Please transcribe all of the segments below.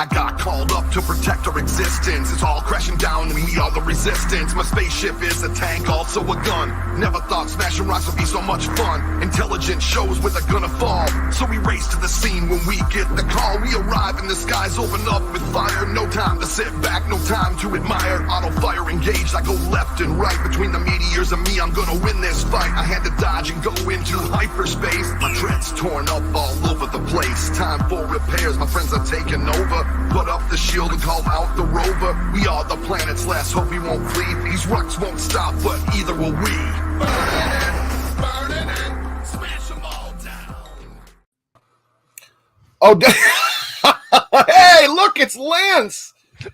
I got called up to protect our existence. It's all crashing down and we are the resistance. My spaceship is a tank, also a gun. Never thought smashing rocks would be so much fun. Intelligence shows where they're gonna fall, so we race to the scene when we get the call. We arrive and the skies open up with fire. No time to sit back, no time to admire. Auto fire engaged, I go left and right. Between the meteors and me, I'm gonna win this fight. I had to dodge and go into hyperspace. My dread's torn up all over the place. Time for repairs, my friends are taking over. Put up the shield and call out the rover. We are the planet's last hope, we won't flee. These rocks won't stop, but either will we. Burning it, smash them all down. Oh, hey, look, it's Lance.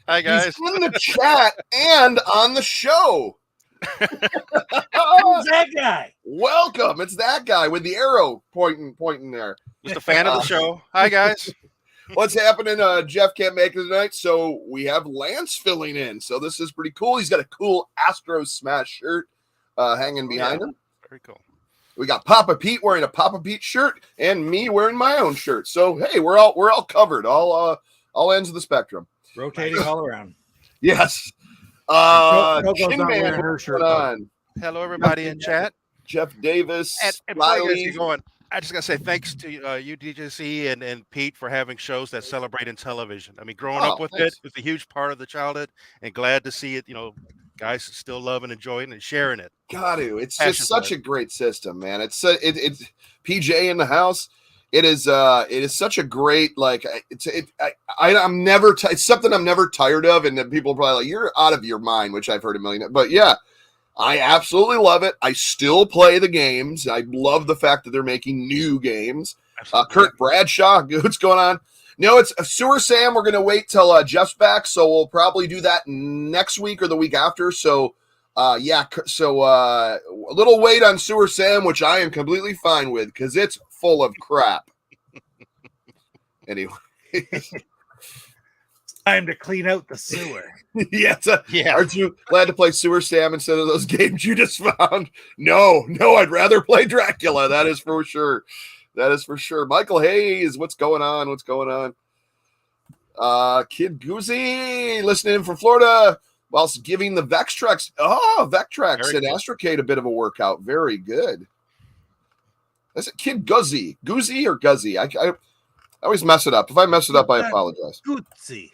Hi, guys. He's in the chat and on the show. Who's that guy? Welcome. It's that guy with the arrow pointing there. Just a fan of the show. Hi, guys. What's happening? Jeff can't make it tonight, so we have Lance filling in. So this is pretty cool. He's got a cool ASTROSMASHED shirt hanging behind him. Very cool. We got Papa Pete wearing a Papa Pete shirt and me wearing my own shirt. So hey, we're all covered, all ends of the spectrum. Rotating all around. Yes. Coco's Chin not Man, wearing her what's shirt, going on? Hello, everybody in chat. Jeff Davis, And before you guys Riley. get going, I just got to say thanks to you, DJC, and Pete for having shows that celebrate Intellivision. I mean, growing up with thanks. it was a huge part of the childhood, and glad to see it, guys still love and enjoying and sharing it. Got to. It's Passion just for such it. a great system, man. It's PJ in the house. It is such a great, like, I'm never, it's something I'm never tired of. And then people are probably like, you're out of your mind, which I've heard a million, but yeah, I absolutely love it. I still play the games. I love the fact that they're making new games. Kurt Bradshaw, what's going on? No, it's Sewer Sam. We're going to wait till Jeff's back. So we'll probably do that next week or the week after. So a little wait on Sewer Sam, which I am completely fine with because it's full of crap. Anyway. Time to clean out the sewer. Yeah. Yeah. Aren't you glad to play Sewer Sam instead of those games you just found? No, I'd rather play Dracula. That is for sure. Michael Hayes, what's going on? Kid Goozy, listening in from Florida whilst giving the Vectrex. Oh, Vectrex and Astrocade a bit of a workout. Very good. Is it Kid Guzzy? Goozy or Guzzy? I always mess it up. If I mess it up, I apologize. Gucci.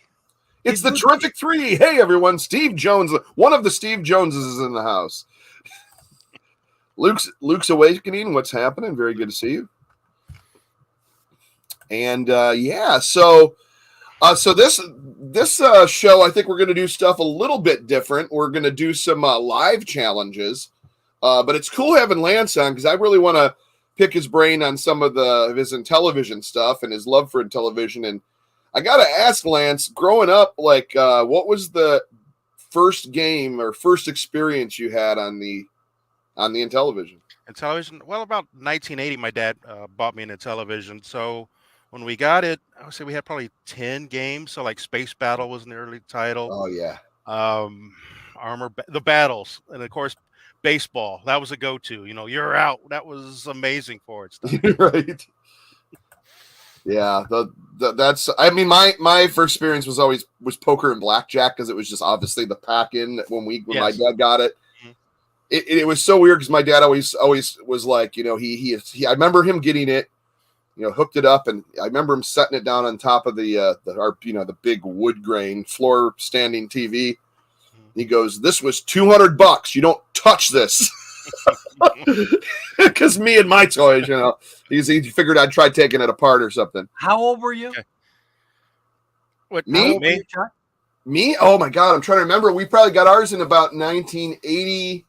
It's the Terrific Three. Hey, everyone. Steve Jones. One of the Steve Joneses is in the house. Luke's Awakening. What's happening? Very good to see you. And so this show, I think we're going to do stuff a little bit different. We're going to do some live challenges, but it's cool having Lance on because I really want to pick his brain on some of his Intellivision stuff and his love for Intellivision. And I got to ask Lance, growing up, like, what was the first game or first experience you had on the Intellivision? Intellivision. Well, about 1980, my dad bought me an Intellivision. So when we got it, I would say we had probably 10 games. So like Space Battle was an early title. Oh yeah. The Battles, and of course baseball. That was a go-to. You're out. That was amazing for it. Right. Yeah. That's. I mean, my first experience was poker and blackjack because it was just obviously the pack-in when my dad got it. Mm-hmm. It was so weird because my dad always was like, he I remember him getting it. Hooked it up, and I remember him setting it down on top of the big wood grain floor standing TV. He goes, "This was $200. You don't touch this," because me and my toys, he figured I'd try taking it apart or something. How old were you? Okay. What me? Me? Oh my God, I'm trying to remember. We probably got ours in about 1980.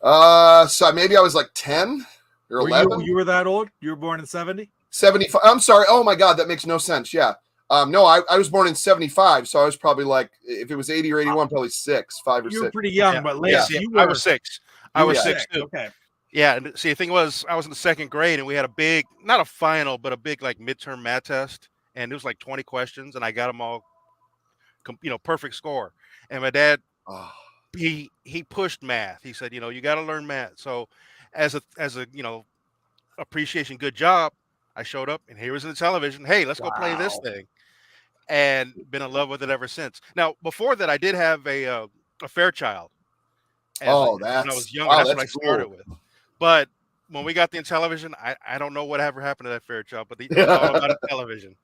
So maybe I was like 10. Or 11? You were that old? You were born in 70? 75. I'm sorry. Oh my God, that makes no sense. Yeah. No, I was born in 75, so I was probably like, if it was 80 or 81, probably 5 or 6. You were pretty young, but Lance, I was 6. I was 6 too. Okay. Yeah, and see, the thing was, I was in the second grade, and we had a big, not a final, but a big like midterm math test, and it was like 20 questions, and I got them all, perfect score. And my dad, he pushed math. He said, you got to learn math. So as a appreciation, good job, I showed up, and here was in the television. Hey, let's go play this thing. and been in love with it ever since. Now, before that, I did have a Fairchild. Oh, When I was younger, wow, that's what I that's started cool. with. But when we got the Intellivision, I don't know what ever happened to that Fairchild, but it was all about Intellivision.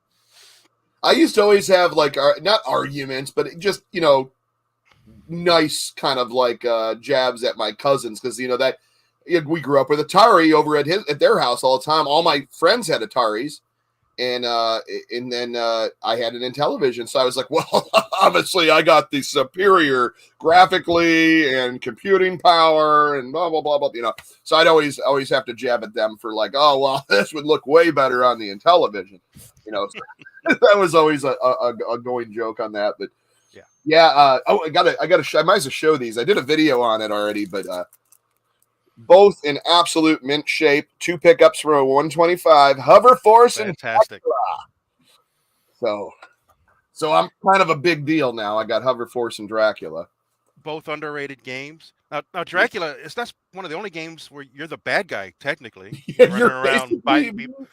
I used to always have like not arguments, but just nice kind of like jabs at my cousins because that we grew up with Atari over at their house all the time. All my friends had Ataris, and then I had an Intellivision, so I was like, well, obviously I got the superior graphically and computing power and blah blah blah blah. So I'd always have to jab at them for like, oh well, this would look way better on the Intellivision. So that was always a going joke on that, but. Yeah. I might as well show these. I did a video on it already, but both in absolute mint shape. 2 pickups for a 125. Hover Force Fantastic. And so I'm kind of a big deal now. I got Hover Force and Dracula. Both underrated games. Now Dracula that's one of the only games where you're the bad guy technically. Yeah, running around biting people.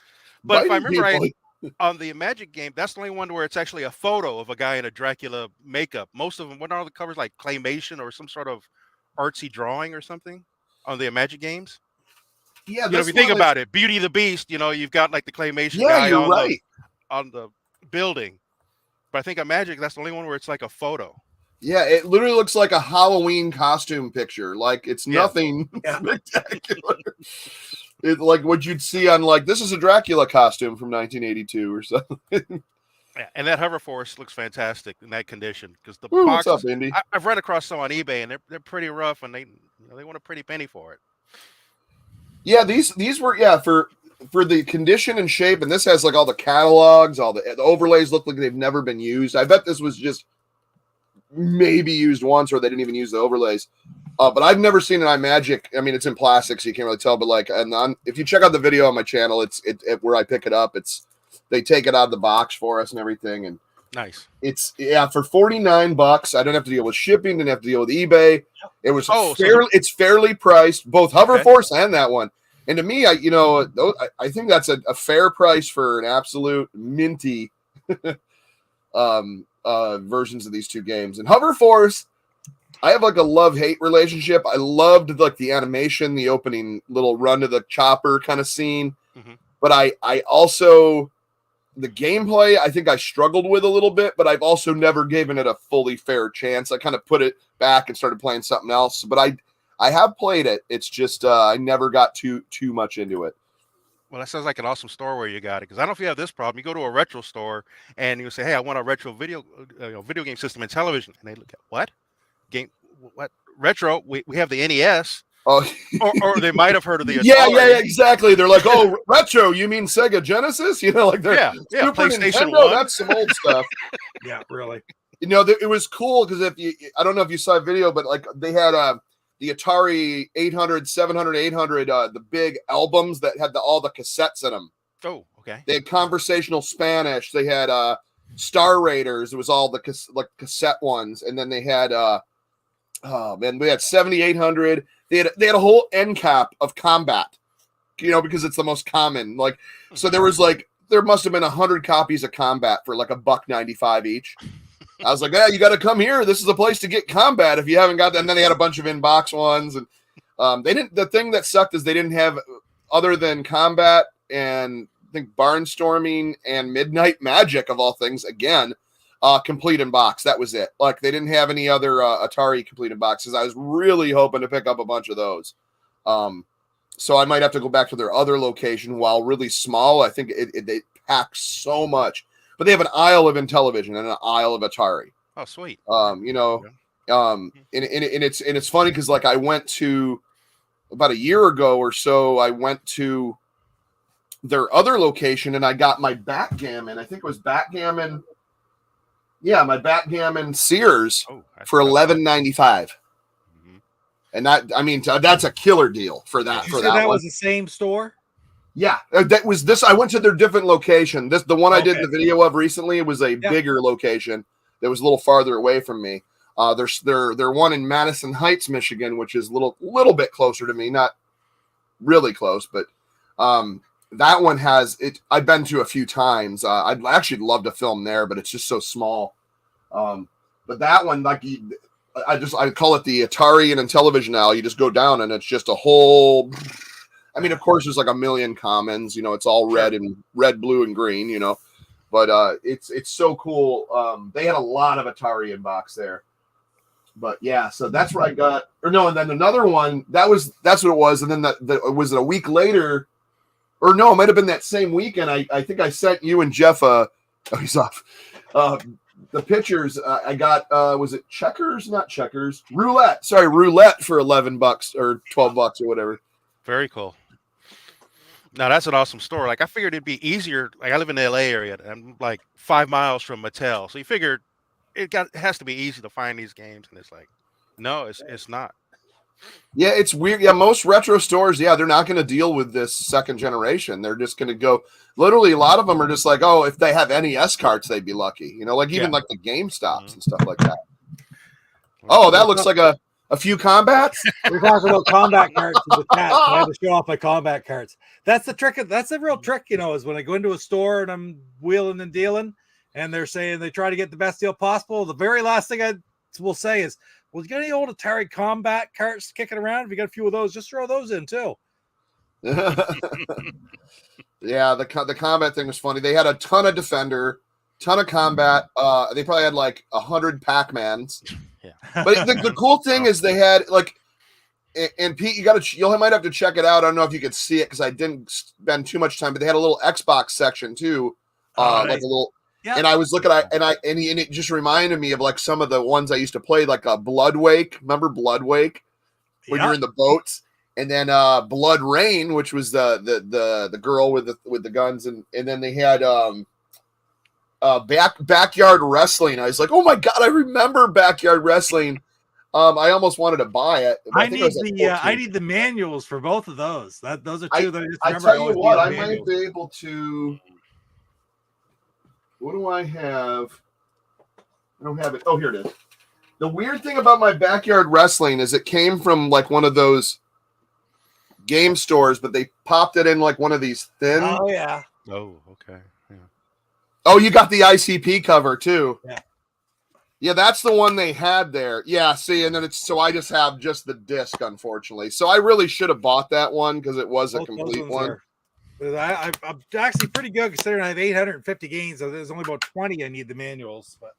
But if I remember right, on the Magic game, that's the only one where it's actually a photo of a guy in a Dracula makeup. Most of them, what are the covers like claymation or some sort of artsy drawing or something on the Magic games? Yeah, if you think about it, Beauty and the Beast, you've got like the claymation guy you're right. on the building. But I think on Magic, that's the only one where it's like a photo. Yeah, it literally looks like a Halloween costume picture. Like it's nothing spectacular. It's like what you'd see on this is a Dracula costume from 1982 or something. Yeah, and that Hover Force looks fantastic in that condition because the boxes. What's up, Indy? I've run across some on eBay and they're pretty rough and they want a pretty penny for it. Yeah, these were for the condition and shape, and this has like all the catalogs, all the overlays look like they've never been used. I bet this was just maybe used once, or they didn't even use the overlays. But I've never seen an iMagic. I mean, it's in plastic, so you can't really tell. But if you check out the video on my channel, it's where I pick it up. They take it out of the box for us and everything, and nice. It's for $49. I don't have to deal with shipping. Didn't have to deal with eBay. It was it's fairly priced, both Hover Force and that one. And to me, I think that's a fair price for an absolute minty versions of these two games. And Hover Force, I have like a love-hate relationship. I loved the animation, the opening little run to the chopper kind of scene. Mm-hmm. But I also, the gameplay, I think I struggled with a little bit, but I've also never given it a fully fair chance. I kind of put it back and started playing something else. But I have played it. It's just I never got too much into it. Well, that sounds like an awesome store where you got it. Because I don't know if you have this problem. You go to a retro store and you say, "Hey, I want a retro video game system and television," and they look at what retro? We have the NES. Oh, or they might have heard of the Atari. Yeah, exactly. They're like, "Oh, retro? You mean Sega Genesis?" They're Super PlayStation Nintendo, 1. That's some old stuff. Yeah, really. It was cool because I don't know if you saw a video, but they had the Atari 800, 700, 800, the big albums that had all the cassettes in them. Oh, okay. They had conversational Spanish. They had Star Raiders. It was all the cassette ones, and then they had we had 7800. They had a whole end cap of Combat, because it's the most common. So there was there must have been 100 copies of Combat for $1.95 each. I was like, you got to come here. This is the place to get Combat if you haven't got that. And then they had a bunch of in-box ones, and they didn't. The thing that sucked is they didn't have, other than Combat and I think Barnstorming and Midnight Magic of all things, again, complete in box. That was it. They didn't have any other Atari complete in boxes. I was really hoping to pick up a bunch of those. So I might have to go back to their other location. While really small, I think they pack so much. But they have an aisle of Intellivision and an aisle of Atari. Oh, sweet. And it's funny because I went to about a year ago or so. I went to their other location and I got my backgammon. I think it was backgammon. Yeah, my backgammon Sears for $11.95. Mm-hmm. And that's a killer deal for that. That was the same store. Yeah, that was this. I went to their different location. The one I did the video of recently, it was a bigger location that was a little farther away from me. There's their one in Madison Heights, Michigan, which is a little bit closer to me, not really close, but that one has it. I've been to a few times. I'd actually love to film there, but it's just so small. But that one, like, I call it the Atari and Intellivision now. You just go down and it's just a whole. I mean, of course, there's like a million commons. You know, it's all red and red, blue, and green. You know, but it's so cool. They had a lot of Atari in box there. But yeah, so that's where I got. Or no, and then another one. That's what it was. And then was it a week later? Or no, it might have been that same weekend. I think I sent you and Jeff. Oh, he's off. The pictures I got. Was it checkers? Not checkers. Roulette. Sorry, roulette for $11 or $12 or whatever. Very cool. Now that's an awesome store. Like I figured it'd be easier. Like I live in the LA area. I'm like 5 miles from Mattel, so you figured it has to be easy to find these games, and it's like, no, it's not. Yeah, it's weird. Yeah, most retro stores, they're not going to deal with this second generation. They're just going to go. Literally, a lot of them are just like, oh, if they have NES carts, they'd be lucky. You know, like even like the GameStops and stuff like that. Oh, that looks like a few combats. We're talking about combat carts in the chat. I had to show off my combat carts. That's the trick. That's the real trick, you know, is when I go into a store and I'm wheeling and dealing, and they're saying they try to get the best deal possible. The very last thing I will say is, well, you got any old Atari combat carts kicking around? If you got a few of those, just throw those in too. Yeah, the combat thing was funny. They had a ton of Defender, ton of combat. They probably had like 100 Pac-Mans. Yeah. But the cool thing is they had like, and Pete, you might have to check it out. I don't know if you could see it because I didn't spend too much time, but they had a little Xbox section too, like a little. Yeah. And I was looking at and it just reminded me of like some of the ones I used to play, like Blood Wake. Remember Blood Wake? When you're in the boats, and then Blood Rain, which was the girl with the guns, and then they had backyard wrestling. I was like, oh my god, I remember backyard wrestling. I almost wanted to buy it. I need the manuals for both of those. Those are two that I just remember. I tell you what, I might be able to. What do I have? I don't have it. Oh, here it is. The weird thing about my backyard wrestling is it came from like one of those game stores, but they popped it in like one of these thin. Oh, yeah. Oh, okay. Yeah. Oh, you got the ICP cover too. Yeah. Yeah, that's the one they had there. Yeah, see, and then so I just have just the disc, unfortunately. So I really should have bought that one because it was a complete one. I'm actually pretty good considering I have 850 games, so there's only about 20 I need the manuals. But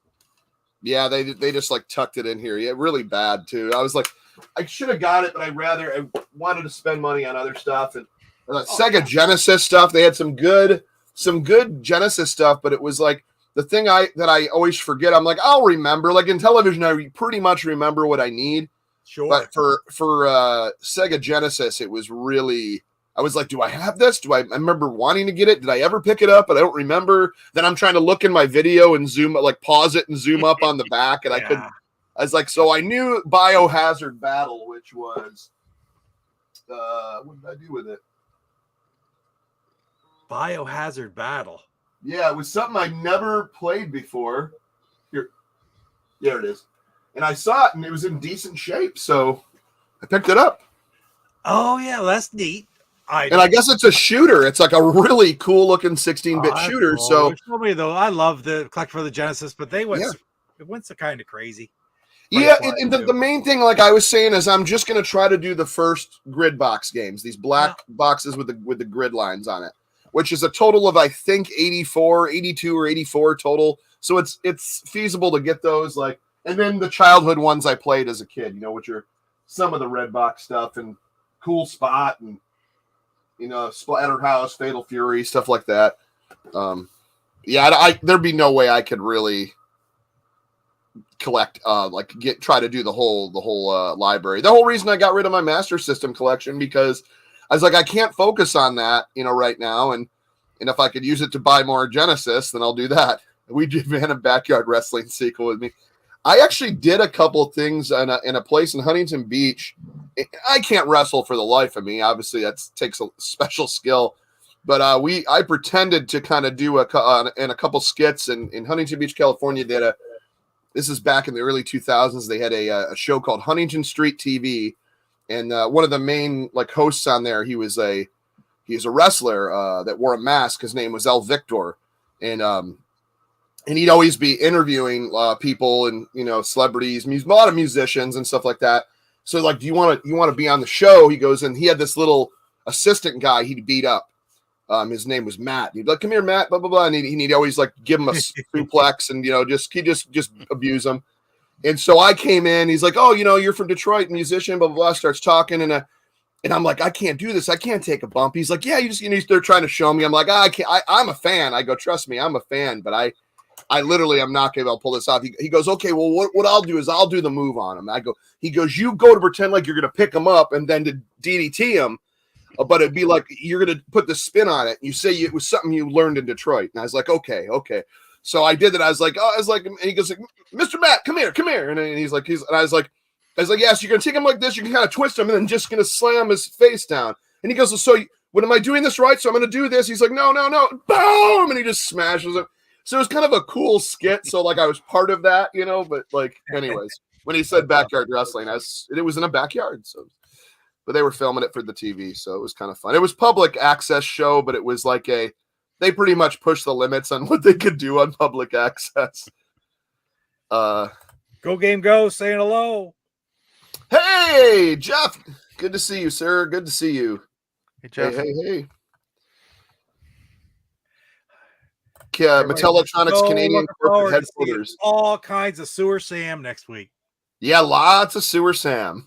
yeah, they just like tucked it in here. Yeah, really bad too. I was like, I should have got it, but I wanted to spend money on other stuff and Sega Genesis stuff. They had some good Genesis stuff, but it was like the thing that I always forget. I'm like, I'll remember. Like in television, I pretty much remember what I need. Sure. But for Sega Genesis, it was really. I was like, do I have this? I remember wanting to get it? Did I ever pick it up? But I don't remember. Then I'm trying to look in my video and pause it and zoom up on the back. And I was like, so I knew Biohazard Battle, which was, what did I do with it? Biohazard Battle. Yeah, it was something I never played before. Here it is. And I saw it and it was in decent shape. So I picked it up. Oh, yeah, well, that's neat. I guess it's a shooter. It's like a really cool looking 16-bit shooter. Cool. So show me though. I love the collect for the Genesis, but it went so kind of crazy. Yeah, and the main thing, like I was saying, is I'm just gonna try to do the first grid box games, these black boxes with the grid lines on it, which is a total of I think 82 or 84 total. So it's feasible to get those, like, and then the childhood ones I played as a kid, you know, which are some of the red box stuff and Cool Spot and Splatterhouse, Fatal Fury, stuff like that. There'd be no way I could really collect, try to do the whole library. The whole reason I got rid of my Master System collection because I was like, I can't focus on that, right now, and if I could use it to buy more Genesis, then I'll do that. We did a backyard wrestling sequel with me. I actually did a couple of things in a place in Huntington Beach. I can't wrestle for the life of me. Obviously, that takes a special skill. But I pretended to kind of do a couple skits in Huntington Beach, California. This is back in the early 2000s. They had a show called Huntington Street TV, and one of the main hosts on there, he he's a wrestler that wore a mask. His name was El Victor, and he'd always be interviewing people and celebrities, a lot of musicians and stuff like that. So like, do you want to be on the show? He goes, and he had this little assistant guy he'd beat up. His name was Matt. He'd be like, "Come here, Matt," blah blah blah, and he'd always like give him a suplex and just abuse him. And so I came in. He's like, "Oh, you're from Detroit, musician." Blah blah blah. Starts talking, and I'm like, "I can't do this. I can't take a bump." He's like, "Yeah, you just they're trying to show me." I'm like, "I can't. I'm a fan." I go, "Trust me, I'm a fan, but I literally am not going to be able to pull this off." He goes, "Okay, well, what I'll do is I'll do the move on him." He goes, "You go to pretend like you're going to pick him up and then to DDT him, but it'd be like you're going to put the spin on it. You say it was something you learned in Detroit." And I was like, "Okay." So I did it. I was like, and he goes like, "Mr. Matt, come here." And I was like, "Yeah, so you're going to take him like this. You can kind of twist him and then just going to slam his face down." And he goes, "So what am I doing this right? So I'm going to do this." He's like, "No. Boom." And he just smashes it. So it was kind of a cool skit. So like I was part of that, but like, anyways, when he said backyard wrestling, it was in a backyard. But they were filming it for the TV. So it was kind of fun. It was public access show, but it was like they pretty much pushed the limits on what they could do on public access. Go game go, saying hello. Hey, Jeff. Good to see you, sir. Good to see you. Hey, Jeff. Hey. Mattel Electronics Canadian corporate headquarters. All kinds of Sewer Sam next week. Yeah, lots of Sewer Sam.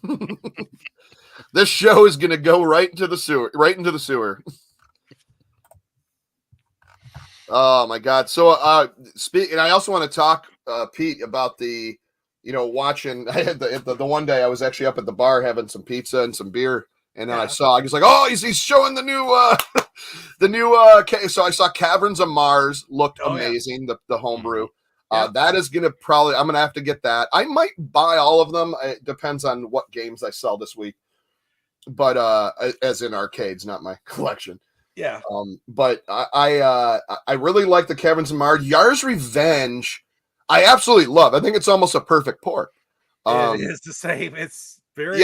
This show is going to go right into the sewer. Oh my God! So, and I also want to talk, Pete, about the, watching. I had the one day I was actually up at the bar having some pizza and some beer, and then I was like, "Oh, he's showing the new." So I saw Caverns of Mars looked amazing. Yeah. The homebrew. That is going to I'm going to have to get that. I might buy all of them. It depends on what games I sell this week, but as in arcades, not my collection. Yeah. But I really like the Caverns of Mars. Yar's Revenge, I absolutely love. I think it's almost a perfect port. It is the same. It's very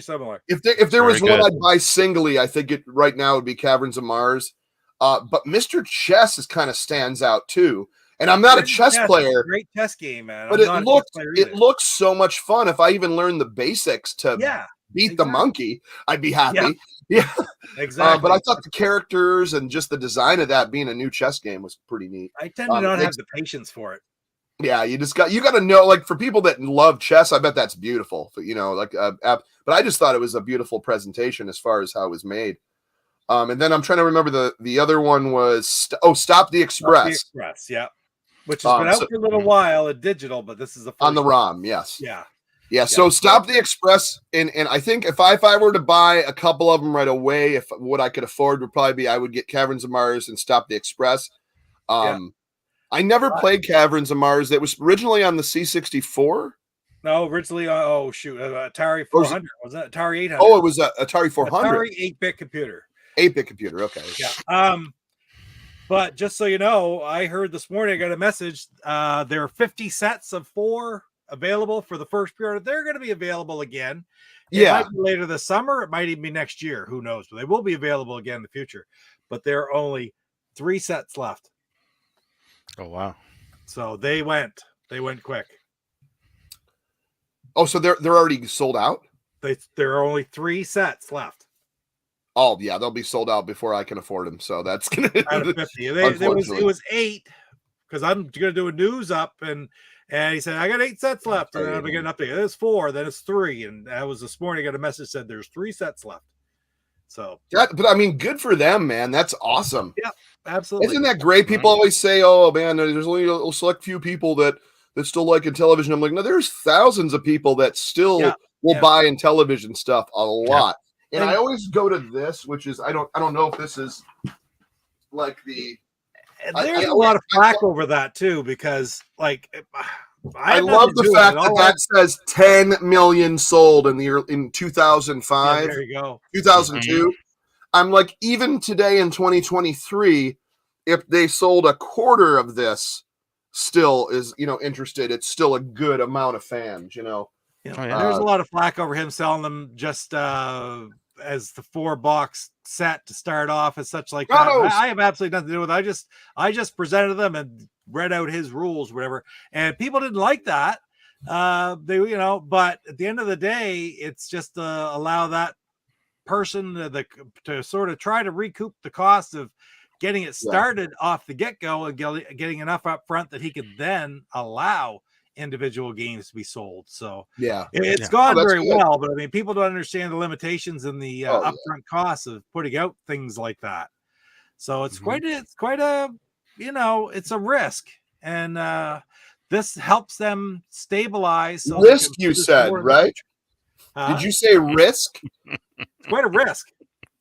similar. If there was one I'd buy singly, I think it right now would be Caverns of Mars. But Mr. Chess kind of stands out too. And I'm not a chess player. Great chess game, man. But it looks so much fun. If I even learned the basics to beat the monkey, I'd be happy. Yeah. Exactly. But I thought the characters and just the design of that being a new chess game was pretty neat. I tend to not have the patience for it. Yeah, you got to know, like, for people that love chess, I bet that's beautiful. But I just thought it was a beautiful presentation as far as how it was made. And then I'm trying to remember the other one was Stop the Express. Stop the Express, yeah, which has been out for a little while in digital, but this is the first on the ROM. Yes, yeah. So Stop the Express, and I think if I were to buy a couple of them right away, if what I could afford would probably be I would get Caverns of Mars and Stop the Express. I never played Caverns of Mars. It was originally on the C64. No, originally, Atari 400. Was that Atari 800? Oh, it was Atari 400. Atari 8-bit computer. 8-bit computer, okay. Yeah. But just so you know, I heard this morning, I got a message. There are 50 sets of 4 available for the first period. They're going to be available again. It might be later this summer. It might even be next year. Who knows? But they will be available again in the future. But there are only 3 sets left. Oh, wow. So they went quick. Oh, so they're already sold out? There are only 3 sets left. Oh, yeah, they'll be sold out before I can afford them. So that's going to out of 50. It was 8 because I'm going to do a news up and he said, I got 8 sets left. And then I'm getting an update. It's 4, then it's 3. And that was this morning. I got a message that said there's 3 sets left. So, but I mean, good for them, man. That's awesome. Yeah, absolutely. Isn't that great? People always say, "Oh man, there's only a select few people that still like Intellivision." I'm like, no, there's thousands of people that still will buy Intellivision stuff a lot. And I always go to this, which is I don't know if this is like the. There's a lot of flack over that too, because like. I love the fact that says 10 million sold in 2005. There you go. 2002. Mm-hmm. I'm like, even today in 2023, if they sold a quarter of this, still is interested. It's still a good amount of fans. There's a lot of flack over him selling them just as the 4-box set to start off as such like Got that. those. I have absolutely nothing to do with it. I just presented them and read out his rules, whatever, and people didn't like that. But at the end of the day, it's just allow that person to sort of try to recoup the cost of getting it started off the get-go and getting enough up front that he could then allow individual games to be sold. So it's gone very well, but I mean, people don't understand the limitations and the upfront costs of putting out things like that. So it's quite a it's a risk, and this helps them stabilize. So risk, you said, right? Did you say risk? It's quite a risk.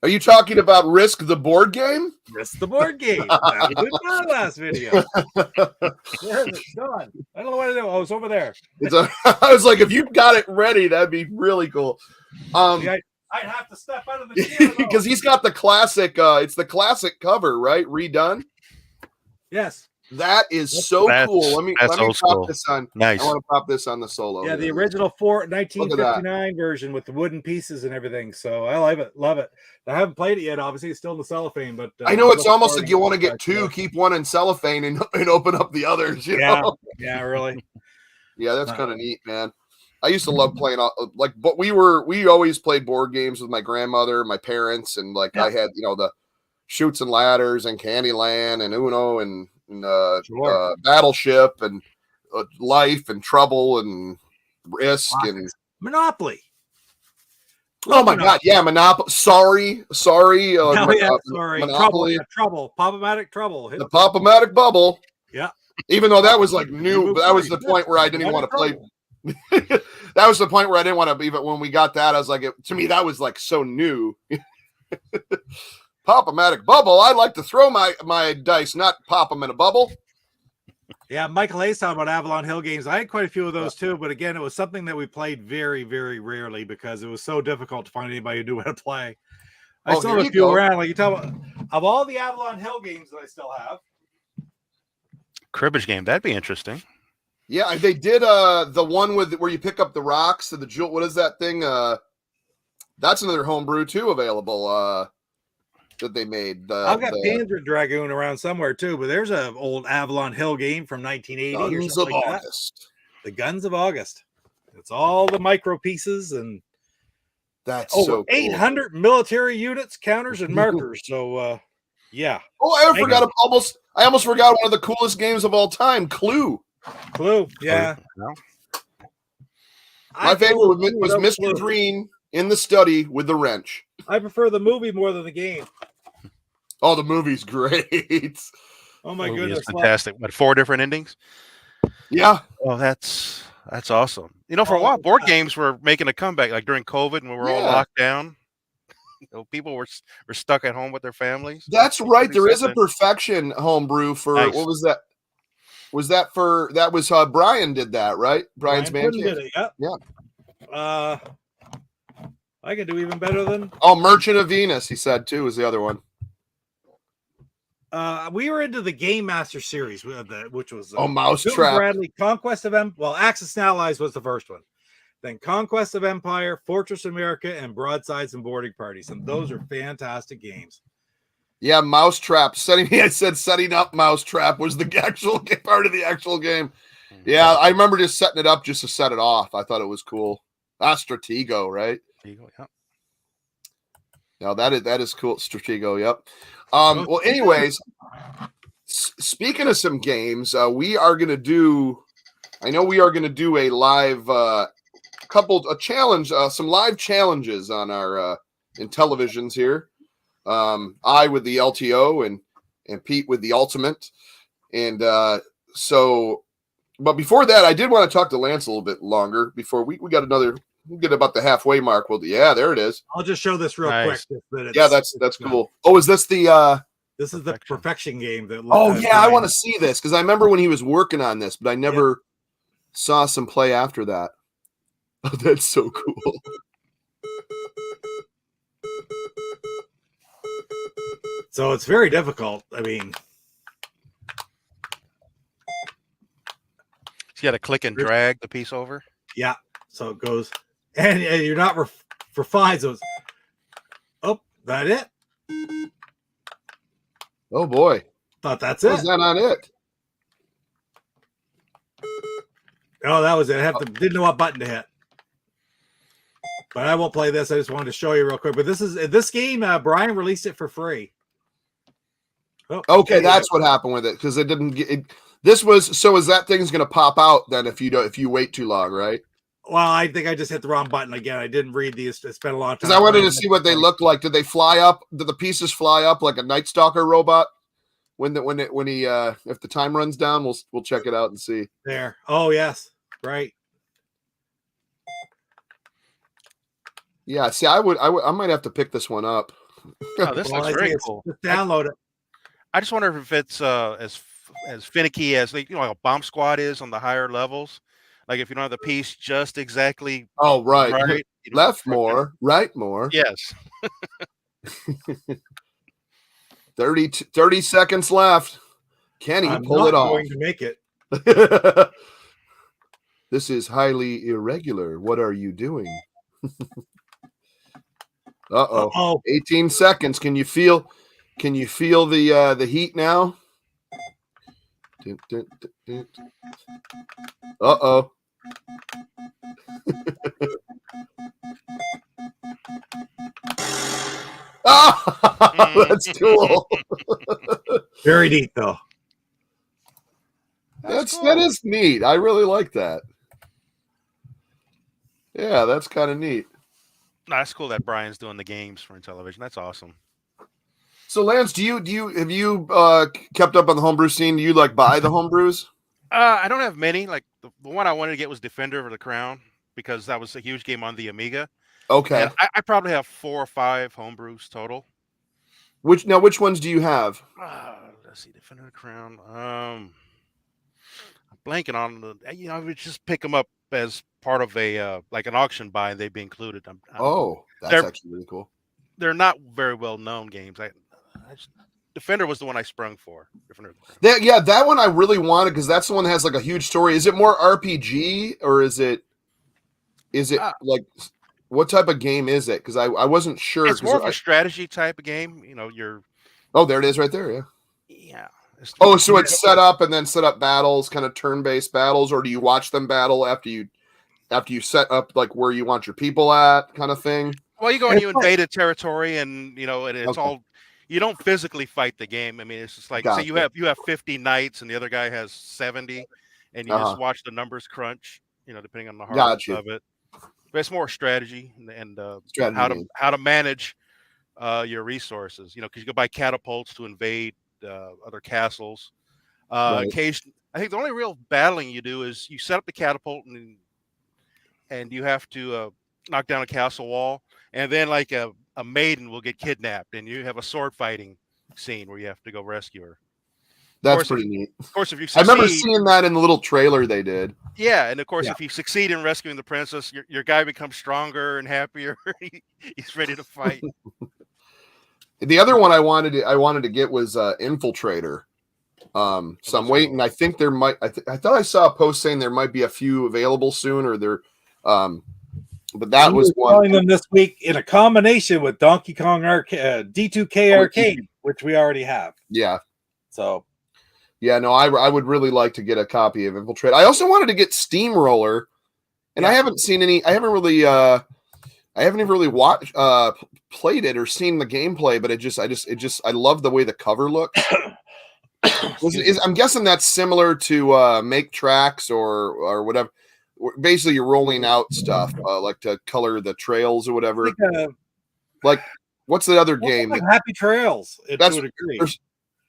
Are you talking about Risk the board game? Risk the board game. That was in my last video. Where is it? Gone. I don't know what to do. Oh, it's over there. I was like, if you got it ready, that'd be really cool. I'd have to step out of the chair because he's got the classic. It's the classic cover, right? Redone. Yes. That is so cool. Let me pop this on. Nice. I want to pop this on the solo. Yeah, the original 1959 version with the wooden pieces and everything. So I love it. I haven't played it yet. Obviously, it's still in the cellophane, but I know it's almost like you want to get two, keep one in cellophane, and open up the others. You know? Yeah, really. Yeah, that's kind of neat, man. I used to love playing but we always played board games with my grandmother, my parents, and I had the Chutes and Ladders and Candyland and Uno and Battleship and Life and Trouble and Risk and Monopoly. Oh my God! Yeah, Monopoly. Sorry. Sorry. Monopoly. Trouble. Pop-O-Matic Trouble. The Pop-O-Matic Bubble. Yeah. Even though that was new, but that was the point where I didn't even want to play. That was the point where I didn't want to. Even when we got that, I was like, to me, that was so new. Pop-O-Matic Bubble. I like to throw my dice, not pop them in a bubble. Yeah, Michael Hayes talking about Avalon Hill games. I had quite a few of those too, but again, it was something that we played very, very rarely because it was so difficult to find anybody who knew how to play. I still have a few around. Like you tell me, of all the Avalon Hill games that I still have. Cribbage game, that'd be interesting. Yeah, they did the one where you pick up the rocks and the jewel. What is that thing? That's another homebrew too available. That they made. I've got Panzer Dragoon around somewhere too, but there's an old Avalon Hill game from 1980 or something like that. The Guns of August. It's all the micro pieces and that's so cool. 800 military units, counters, and markers. So yeah. Oh, I almost forgot one of the coolest games of all time, Clue. Yeah. My favorite was Mr. Green in the study with the wrench. I prefer the movie more than the game. Oh, the movie's great. Oh my goodness, fantastic! What, 4 different endings? Yeah. Oh, that's awesome. For a while, board games were making a comeback, like during COVID, when we were all locked down. People were stuck at home with their families. That's right. There is a Perfection homebrew for what was that? That was Brian did that, right? Brian's man did it. Yep. Yeah. I can do even better than Merchant of Venus. He said too was the other one. We were into the Game Master series, which was Mousetrap. Bradley, Conquest of Axis and Allies was the first one. Then Conquest of Empire, Fortress America, and Broadsides and Boarding Parties, and those are fantastic games. Yeah, Mousetrap. Setting up Mousetrap was the actual part of the actual game. Yeah, I remember just setting it up just to set it off. I thought it was cool. Stratego, right? Yeah. No, that is cool. Stratego, yep. Well, anyways, speaking of some games, we are going to do a live challenge, some live challenges on our Intellivisions here. I with the LTO and Pete with the Ultimate. And but before that, I did want to talk to Lance a little bit longer before we got another. We'll get about the halfway mark. Well, yeah, there it is. I'll just show this real quick. Yeah, that's cool. Oh, is this the? This is the Perfection game. I want to see this because I remember when he was working on this, but I never saw some play after that. Oh, that's so cool. So it's very difficult. I mean, you got to click and drag the piece over. Yeah, so it goes. And you're not refined. So That it? Oh boy. Thought that's Was it. that not it? Oh, that was it. Didn't know what button to hit. But I won't play this. I just wanted to show you real quick. But this game. Brian released it for free. Oh, Okay, that's what happened with it because it didn't get it. This was so. Is that thing's going to pop out then if you wait too long, right? Well, I think I just hit the wrong button again. I didn't read these. It's been a long time. Because I wanted to see what they looked like. Did they fly up? Did the pieces fly up like a Night Stalker robot? If the time runs down, we'll check it out and see. There. Oh yes, right. Yeah. See, I might have to pick this one up. Oh, this looks very cool. Just download it. I just wonder if it's as finicky as like a bomb squad is on the higher levels. Like if you don't have the piece just exactly. Oh right. Left more, right more. Yes. 30 seconds left. Can he pull it off? Going to make it. This is highly irregular. What are you doing? Uh-oh. 18 seconds. Can you feel the heat now? Uh-oh. Oh, that's cool. Very neat, though. That is neat. I really like that. Yeah, that's kind of neat. No, that's cool that Brian's doing the games for Intellivision. That's awesome. So, Lance, have you kept up on the homebrew scene? Do you buy the homebrews? I don't have many. Like the one I wanted to get was Defender of the Crown because that was a huge game on the Amiga. Okay. And I probably have 4 or 5 homebrews total. Which ones do you have? Let's see, Defender of the Crown. I'm blanking on the. I would just pick them up as part of a like an auction buy, and they'd be included. That's actually really cool. They're not very well known games. Defender was the one I sprung for. That one I really wanted because that's the one that has a huge story. Is it more RPG or is it what type of game is it? Because I wasn't sure. It's more of a strategy type of game. Oh, there it is right there. Yeah. Yeah. So it's set up and then set up battles, kind of turn-based battles, or do you watch them battle after you set up where you want your people at, kind of thing? Well, you go and you invade a territory, and it's all. You don't physically fight the game. I mean, it's just like say you have 50 knights and the other guy has 70, and you just watch the numbers crunch. Depending on the hardness of it. But it's more strategy and how to manage your resources. Because you go buy catapults to invade other castles. Occasionally, I think the only real battling you do is you set up the catapult and you have to knock down a castle wall, and then a maiden will get kidnapped, and you have a sword fighting scene where you have to go rescue her. That's pretty neat. Of course, if you succeed, I remember seeing that in the little trailer they did. Yeah, and of course, if you succeed in rescuing the princess, your guy becomes stronger and happier. He's ready to fight. The other one I wanted to get was Infiltrator. So I'm waiting. I think there might. I thought I saw a post saying there might be a few available soon, or there. But that was one. Selling them this week in a combination with Donkey Kong D2K Arcade, which we already have. Yeah. So. Yeah, no, I would really like to get a copy of Infiltrate. I also wanted to get Steamroller, and I haven't seen any. I haven't really watched, played it or seen the gameplay. But I love the way the cover looks. I'm guessing that's similar to Make Tracks or whatever. Basically, you're rolling out stuff like to color the trails or whatever. What's the other game? Happy Trails. That's to a degree.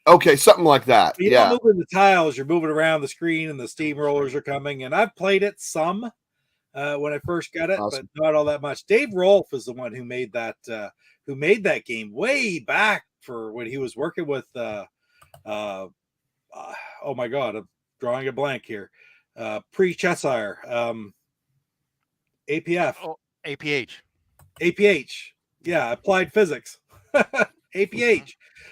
Okay, something like that. You're moving the tiles, you're moving around the screen, and the steamrollers are coming. And I've played it some when I first got it, but not all that much. Dave Rolfe is the one who made that game way back for when he was working with. Oh my God, I'm drawing a blank here. Pre-Cheshire, APF, APH. Yeah, Applied Physics, APH.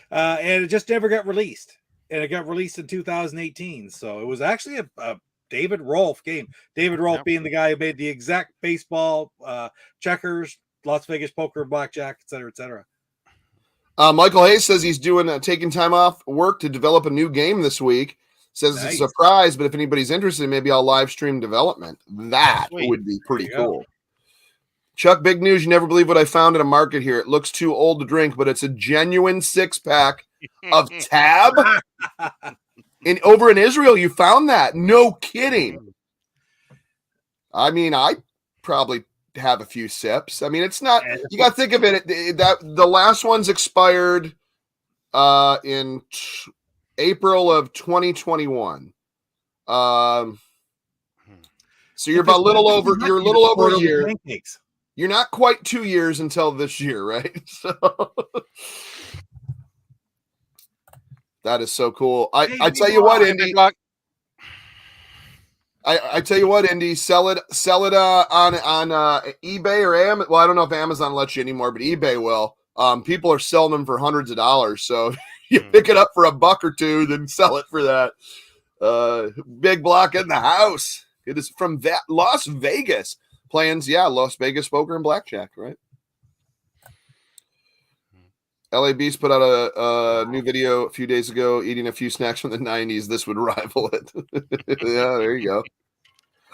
And it just never got released, and it got released in 2018. So it was actually a David Rolfe game. David Rolfe being the guy who made the exact baseball, checkers, Las Vegas poker, blackjack, etc., etc. Michael Hayes says he's taking time off work to develop a new game this week. Says Nice. it's a surprise, but if anybody's interested, maybe I'll live stream development. That Sweet. would be pretty There you go. cool. Chuck, big news. You never believe what I found at a market here. It looks too old to drink, but it's a genuine 6-pack of Tab. Over in Israel, you found that. No kidding. I mean, I probably have a few sips. I mean, it's not, you got to think of it, that the last one's expired in April of 2021. So you're about a little over a year. Pancakes. You're not quite 2 years until this year, right? So that is so cool. I tell you what, Indy. I tell you what, Indy, sell it on eBay or Amazon. Well, I don't know if Amazon lets you anymore, but eBay will. People are selling them for hundreds of dollars. So you pick it up for $1 or $2, then sell it for that. Big Block in the house. It is from Las Vegas. Plans, Las Vegas poker and blackjack, right? LA Beast put out a new video a few days ago, eating a few snacks from the 90s. This would rival it. Yeah, there you go.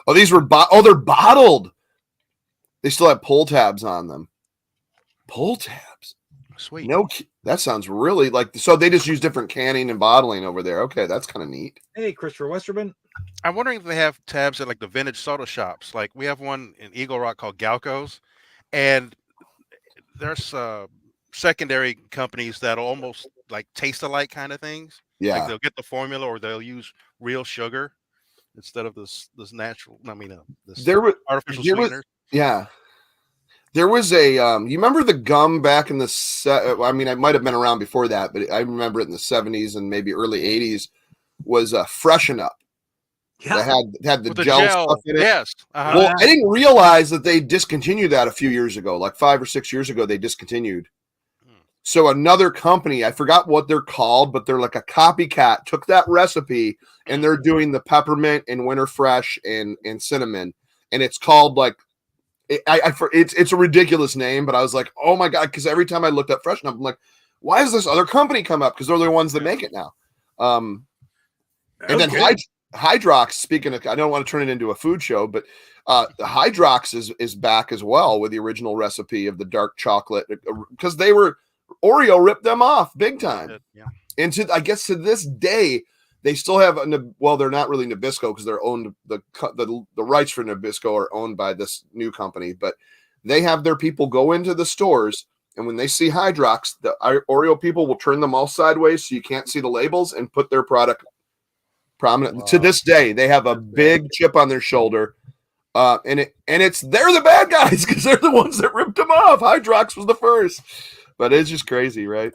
Oh, these were they're bottled. They still have pull tabs on them. Pull tabs. Sweet. No, that sounds really so they just use different canning and bottling over there. Okay, that's kind of neat. Hey, Christopher Westerman. I'm wondering if they have tabs at like the vintage soda shops. Like we have one in Eagle Rock called Galco's, and there's secondary companies that'll almost like taste alike kind of things. Yeah, like they'll get the formula or they'll use real sugar instead of this natural. This artificial sweeteners. Yeah. There was a you remember the gum back in the I mean, I might have been around before that, but I remember it in the 70s and maybe early 80s was Freshen Up. Yeah. That had the With gel stuff in it. Yes. Well, I didn't realize that they discontinued that a few years ago, like 5 or 6 years ago, they discontinued. So another company, I forgot what they're called, but they're like a copycat, took that recipe and they're doing the peppermint and winter fresh and cinnamon. And it's called like, it's a ridiculous name, but I was like, oh my God. Cause every time I looked up Freshen Up, I'm like, why does this other company come up? Cause they're the ones that make it now. And then Hydrox, speaking of, I don't want to turn it into a food show, but the Hydrox is back as well with the original recipe of the dark chocolate because Oreo ripped them off big time. Yeah. And I guess to this day, they still have they're not really Nabisco because they're owned the rights for Nabisco are owned by this new company, but they have their people go into the stores and when they see Hydrox, the Oreo people will turn them all sideways so you can't see the labels and put their product prominent. Wow. To this day, they have a big chip on their shoulder. And they're the bad guys because they're the ones that ripped them off. Hydrox was the first. But it's just crazy, right?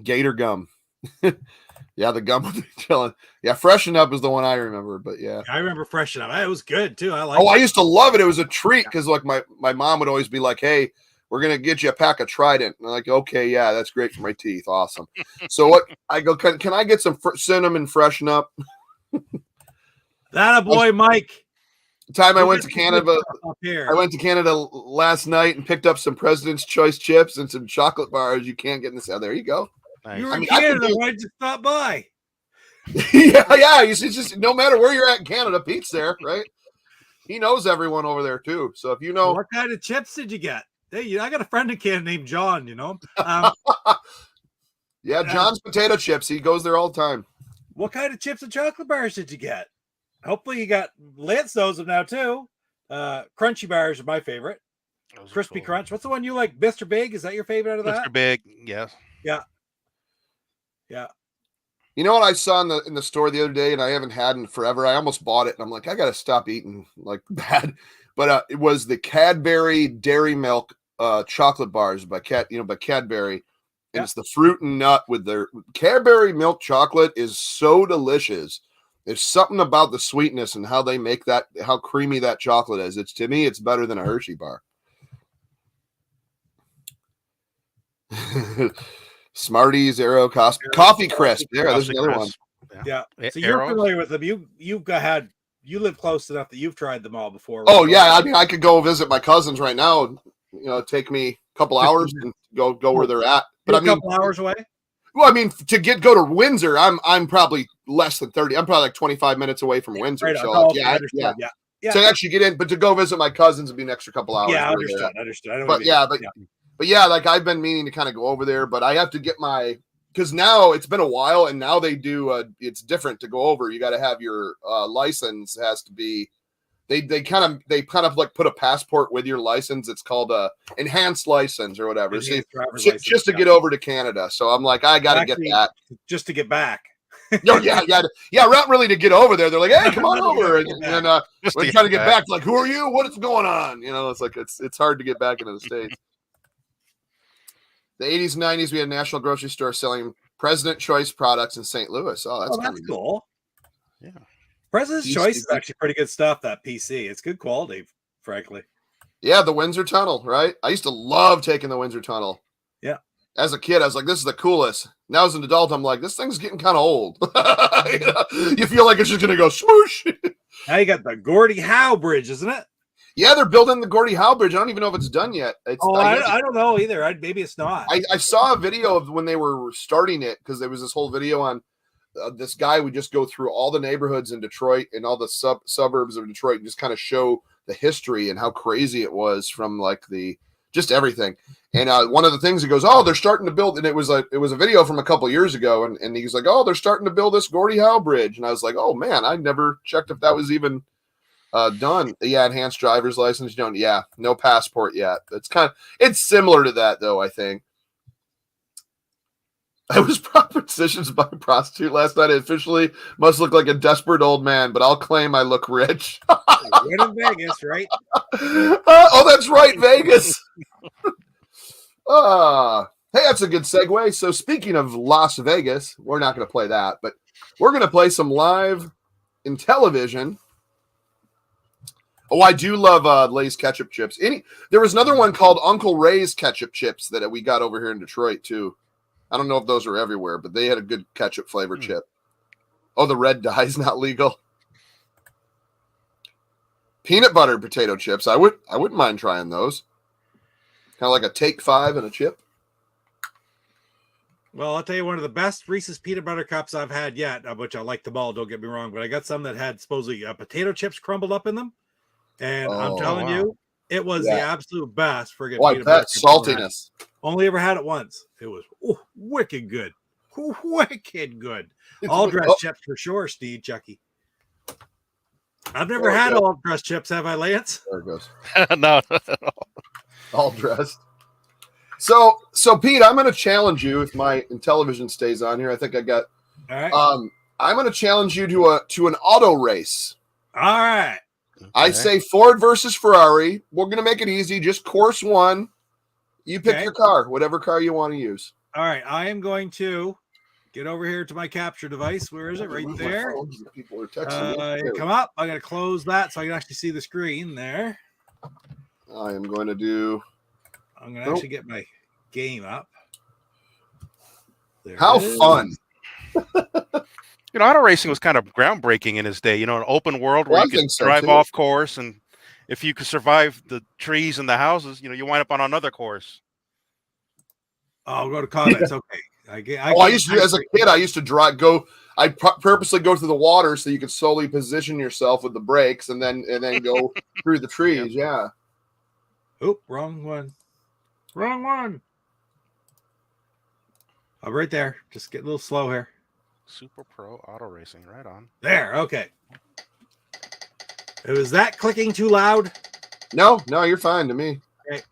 Gator gum. Yeah, the gum with the chilling. Yeah, Freshen Up is the one I remember, but yeah. I remember Freshen Up. It was good too. I like I used to love it. It was a treat because like my mom would always be like, hey, we're gonna get you a pack of Trident. And I'm like, okay, yeah, that's great for my teeth. Awesome. So what I go, can I get some cinnamon Freshen Up? That a boy, Mike. Time I went to Canada. I went to Canada last night and picked up some President's Choice chips and some chocolate bars. You can't get in this. Oh, there you go. Nice. You were in Canada. Why did you stop by? yeah. It's just no matter where you're at in Canada, Pete's there, right? He knows everyone over there too. So if you know, what kind of chips did you get? Hey, I got a friend in Canada named John. You know. Yeah, John's potato chips. He goes there all the time. What kind of chips and chocolate bars did you get? Hopefully you got Lance knows them now too. Crunchy bars are my favorite. Crispy Crunch. What's the one you like? Mr. Big? Is that your favorite out of that? Mr. Big, yes. Yeah. You know what I saw in the store the other day, and I haven't had in forever. I almost bought it, and I'm like, I gotta stop eating like bad. But it was the Cadbury Dairy Milk chocolate bars by Cadbury. And it's the fruit and nut with their Cadbury milk chocolate is so delicious. There's something about the sweetness and how they make that, how creamy that chocolate is. To me, it's better than a Hershey bar. Smarties, Aero, Coffee Crisp. Yeah, there's another one. Yeah. So you're familiar with them. You live close enough that you've tried them all before. Oh yeah, I mean, I could go visit my cousins right now. Take me a couple hours and go where they're at. But You're a couple hours away. Well, I mean, to go to Windsor, I'm probably less than 30. I'm probably like 25 minutes away from Windsor. Right so on. yeah. Yeah. To actually get in, but to go visit my cousins would be an extra couple hours. Yeah, understood. I don't But yeah, like I've been meaning to kind of go over there, but I have to get because now it's been a while, and now they do. It's different to go over. You got to have your license has to be. They kind of like put a passport with your license. It's called a enhanced license or whatever. See, just to get over to Canada. So I'm like, I got to get that just to get back. Oh yeah, not really to get over there. They're like, hey, come on over, and we're trying to get back. Like, who are you? What is going on? You know, it's like it's hard to get back into the States. The 80s and 90s, we had a national grocery store selling President Choice products in St. Louis. Oh, that's cool. Yeah. President's Choice is actually pretty good stuff, that PC. It's good quality, frankly. Yeah, the Windsor Tunnel, right? I used to love taking the Windsor Tunnel. Yeah. As a kid, I was like, this is the coolest. Now as an adult, I'm like, this thing's getting kind of old. You feel like it's just going to go smoosh. Now you got the Gordie Howe Bridge, isn't it? Yeah, they're building the Gordie Howe Bridge. I don't even know if it's done yet. I don't know either. Maybe it's not. I saw a video of when they were starting it, because there was this whole video on this guy would just go through all the neighborhoods in Detroit and all the suburbs of Detroit and just kind of show the history and how crazy it was from like just everything. And one of the things he goes, oh, they're starting to build, and it was a video from a couple years ago, and he's like, oh, they're starting to build this Gordie Howe Bridge, and I was like, oh man, I never checked if that was even done. Yeah, enhanced driver's license, no passport yet. It's similar to that though, I think. I was propositioned by a prostitute last night. I officially must look like a desperate old man, but I'll claim I look rich. We're in Vegas, right? Oh, that's right, Vegas. Hey, that's a good segue. So speaking of Las Vegas, we're not going to play that, but we're going to play some live Intellivision. Oh, I do love Lay's ketchup chips. There was another one called Uncle Ray's ketchup chips that we got over here in Detroit too. I don't know if those are everywhere, but they had a good ketchup flavor chip. Oh, the red dye's not legal. Peanut butter potato chips. I wouldn't mind trying those. Kind of like a Take 5 and a chip. Well, I'll tell you one of the best Reese's peanut butter cups I've had yet, which I like them all, don't get me wrong, but I got some that had supposedly potato chips crumbled up in them. And I'm telling you, it was the absolute best for getting peanut butter. Saltiness. Only ever had it once. It was wicked good. Wicked good. All dressed chips for sure, Steve, Chucky. I've never had all dressed chips, have I, Lance? There it goes. No. All dressed. So Pete, I'm going to challenge you if my Intellivision stays on here. I think I got. All right. I'm going to challenge you to an auto race. All right. Okay. I say Ford versus Ferrari. We're going to make it easy. Just course one. You pick your car, whatever car you want to use. All right. I am going to get over here to my capture device. Where is it? Right there. People are texting come up. I got to close that so I can actually see the screen there. I am going to actually get my game up. There How fun. Auto racing was kind of groundbreaking in his day. An open world where you could drive off course, and if you could survive the trees and the houses, you wind up on another course. I'll go to comments. Okay. I used to, as a kid, I used to purposely go through the water so you could slowly position yourself with the brakes and then go through the trees. Yeah. Oop, wrong one. Wrong one. I'm right there. Just get a little slow here. Super Pro Auto Racing, right on. There, okay. Was that clicking too loud? No, you're fine to me. Okay.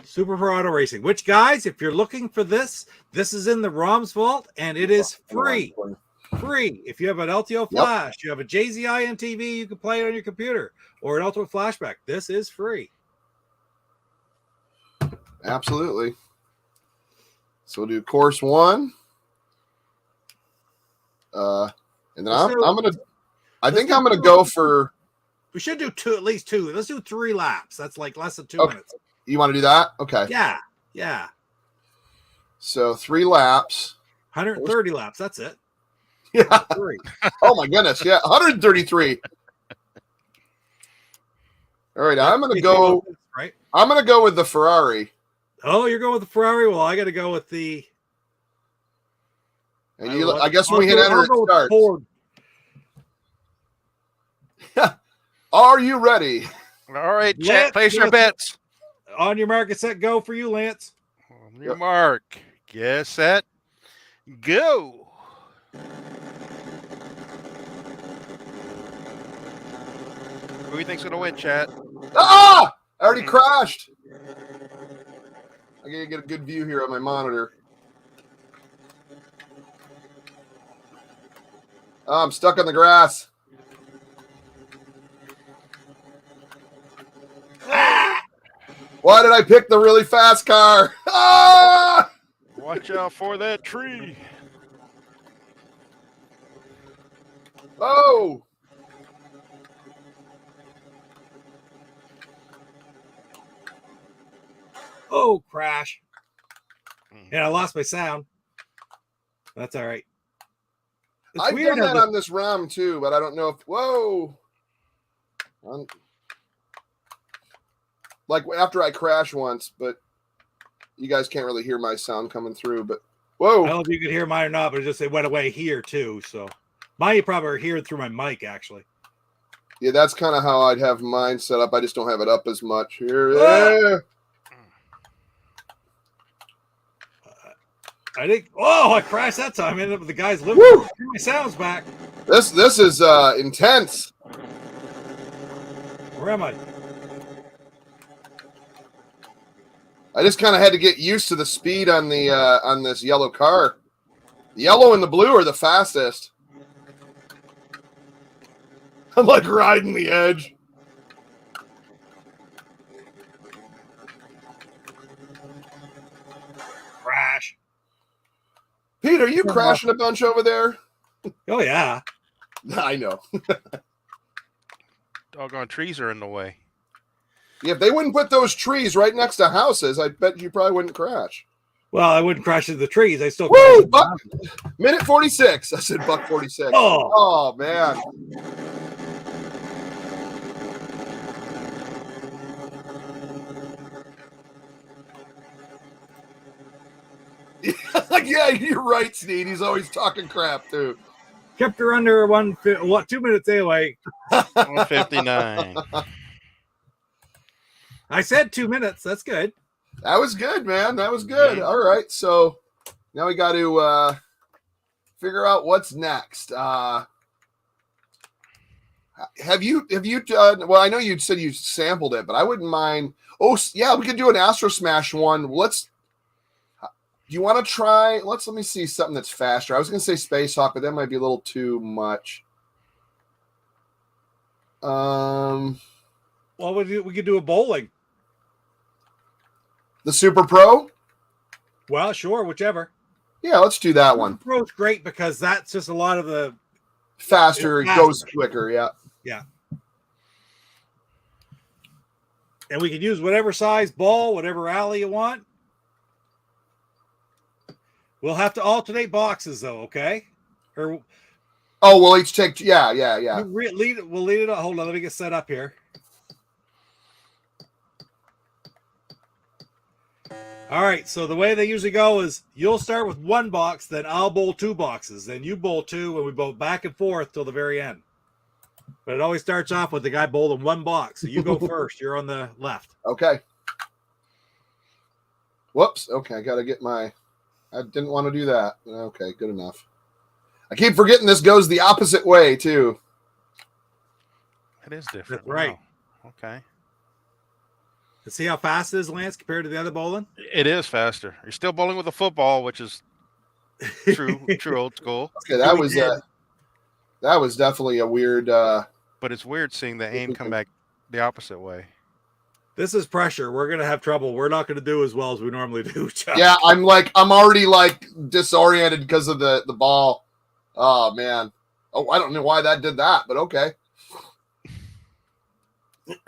Super Pro Auto Racing, which, guys, if you're looking for this is in the ROM's vault, and it is free. Free. If you have an LTO flash, you have a JZI TV, you can play it on your computer, or an Ultimate Flashback. This is free. Absolutely. So we'll do course one. And then I'm gonna go for. We should do at least two. Let's do 3 laps. That's like less than 2 minutes. You want to do that? Okay. Yeah. So 3 laps. 130 laps. That's it. Yeah. Oh my goodness. Yeah. 133. All right, I'm gonna go. Right. I'm gonna go with the Ferrari. Oh, you're going with the Ferrari. Well, I got to go with the. And you, I guess when we hit enter, it starts. Ford. Are you ready? All right, chat. Place your bets. On your mark, get set, go for you, Lance. On your mark, get set, go. Who do you think's gonna win, chat? Ah! I already crashed. I gotta get a good view here on my monitor. Oh, I'm stuck on the grass. Ah! Why did I pick the really fast car? Ah! Watch out for that tree. Oh! Oh, crash. And I lost my sound. That's all right. It's I've weird done that on this round too, but I don't know if. Whoa! Like after I crash once, but you guys can't really hear my sound coming through. But whoa! I don't know if you could hear mine or not, but it just it went away here too. So mine you probably are hearing through my mic actually. Yeah, that's kind of how I'd have mine set up. I just don't have it up as much here. Yeah. I think. Oh, I crashed that time. I ended up with the guy's living room. My sound's back. This is intense. Where am I? I just kind of had to get used to the speed on the on this yellow car. The yellow and the blue are the fastest. I'm like riding the edge. Crash. Pete, are you crashing a bunch over there? Oh yeah. I know. Doggone trees are in the way. Yeah, if they wouldn't put those trees right next to houses, I bet you probably wouldn't crash. Well, I wouldn't crash into the trees. I still Woo! crash. Minute 46. I said buck 46. Oh. Oh man. Yeah, you're right, Sneed. He's always talking crap too. Kept her under 2 minutes anyway. 159. I said 2 minutes. That's good. That was good, man. That was good. Yeah. All right, so now we got to figure out what's next. Have you done? Well, I know you said you sampled it, but I wouldn't mind. Oh, yeah, we could do an Astro Smash one. Do you want to try? Let me see something that's faster. I was going to say Space Hawk, but that might be a little too much. Well, we could do a bowling. The Super Pro? Well, sure, whichever. Yeah, let's do that one. Super Pro's great because that's just a lot of the Faster, it goes quicker, yeah. Yeah. And we can use whatever size ball, whatever alley you want. We'll have to alternate boxes, though, okay? Or we'll each take. Yeah. we'll lead it. Hold on, let me get set up here. All right, so the way they usually go is you'll start with one box, then I'll bowl two boxes, then you bowl two, and we bowl back and forth till the very end. But it always starts off with the guy bowling one box. So you go first. You're on the left. Okay. Whoops. Okay, I got to get my. I didn't want to do that. Okay, good enough. I keep forgetting this goes the opposite way, too. It is different. That's right. Wow. Okay. Let's see how fast it is, Lance, compared to the other bowling. It is faster. You're still bowling with a football, which is true old school. Okay, that was definitely a weird. But it's weird seeing the aim come back the opposite way. This is pressure. We're gonna have trouble. We're not gonna do as well as we normally do, Chuck. Yeah, I'm already disoriented because of the ball. Oh man. Oh, I don't know why that did that, but okay.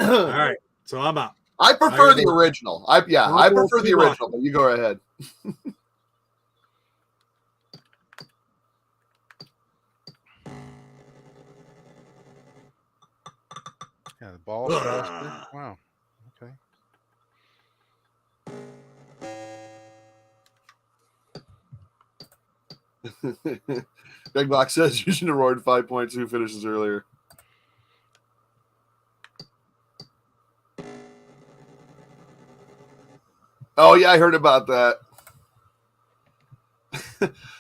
All right, so I'm up. I prefer the original. I prefer the original, but you go ahead. Yeah, the ball's faster. Wow. Okay. Greg Block says you should have roared 5.2 finishes earlier. Oh, yeah, I heard about that.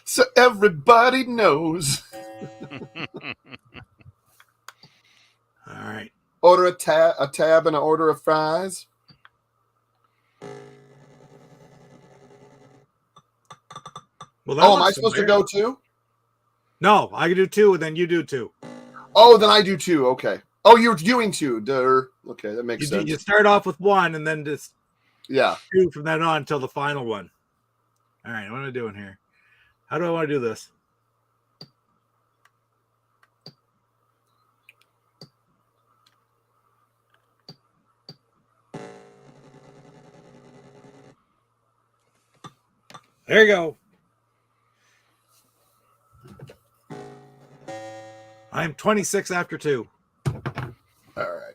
So everybody knows. All right. Order a tab and an order of fries. Well, Oh, am I supposed to go too? No, I can do 2, and then you do 2. Oh, then I do 2. Okay. Oh, you're doing 2. Duh. Okay, that makes sense. You start off with 1, and then just 2 from then on until the final one. All right, what am I doing here? How do I want to do this? There you go. I'm 26 after 2. All right.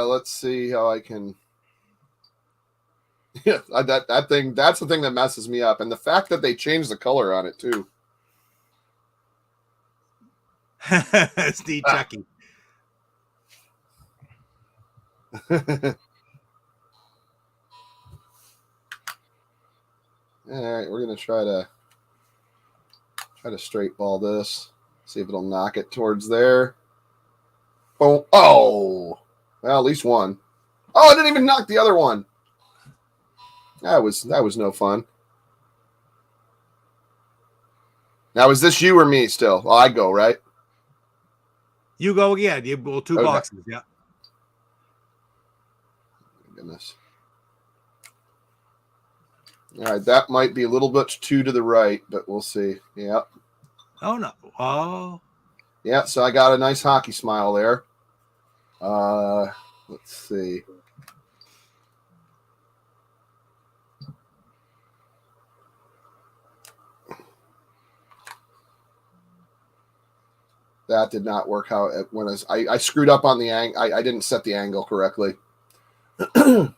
Let's see how I can. Yeah, that thing. That's the thing that messes me up, and the fact that they changed the color on it too. Steve Chucky. All right, we're gonna try to straight ball this. See if it'll knock it towards there. Oh, well, at least one. Oh, I didn't even knock the other one. That was no fun. Now, is this you or me still? Oh, I go, right? You go again. You roll 2 boxes. Yeah. Goodness. All right, that might be a little bit too to the right, but we'll see. Yep. Oh, no. Oh. Yeah, so I got a nice hockey smile there. Let's see. That did not work how it when I screwed up on the angle. I didn't set the angle correctly. All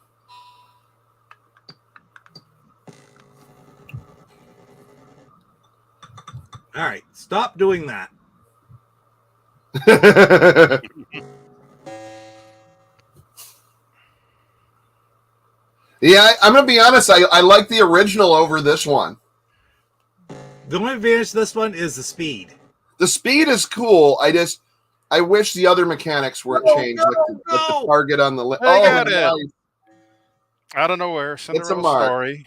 right. Stop doing that. Yeah, I'm going to be honest. I like the original over this one. The only advantage to this one is the speed. The speed is cool. I wish the other mechanics weren't changed. Like the target on the left. I got it. Nice. Out of nowhere. It's a Cinderella mark. story.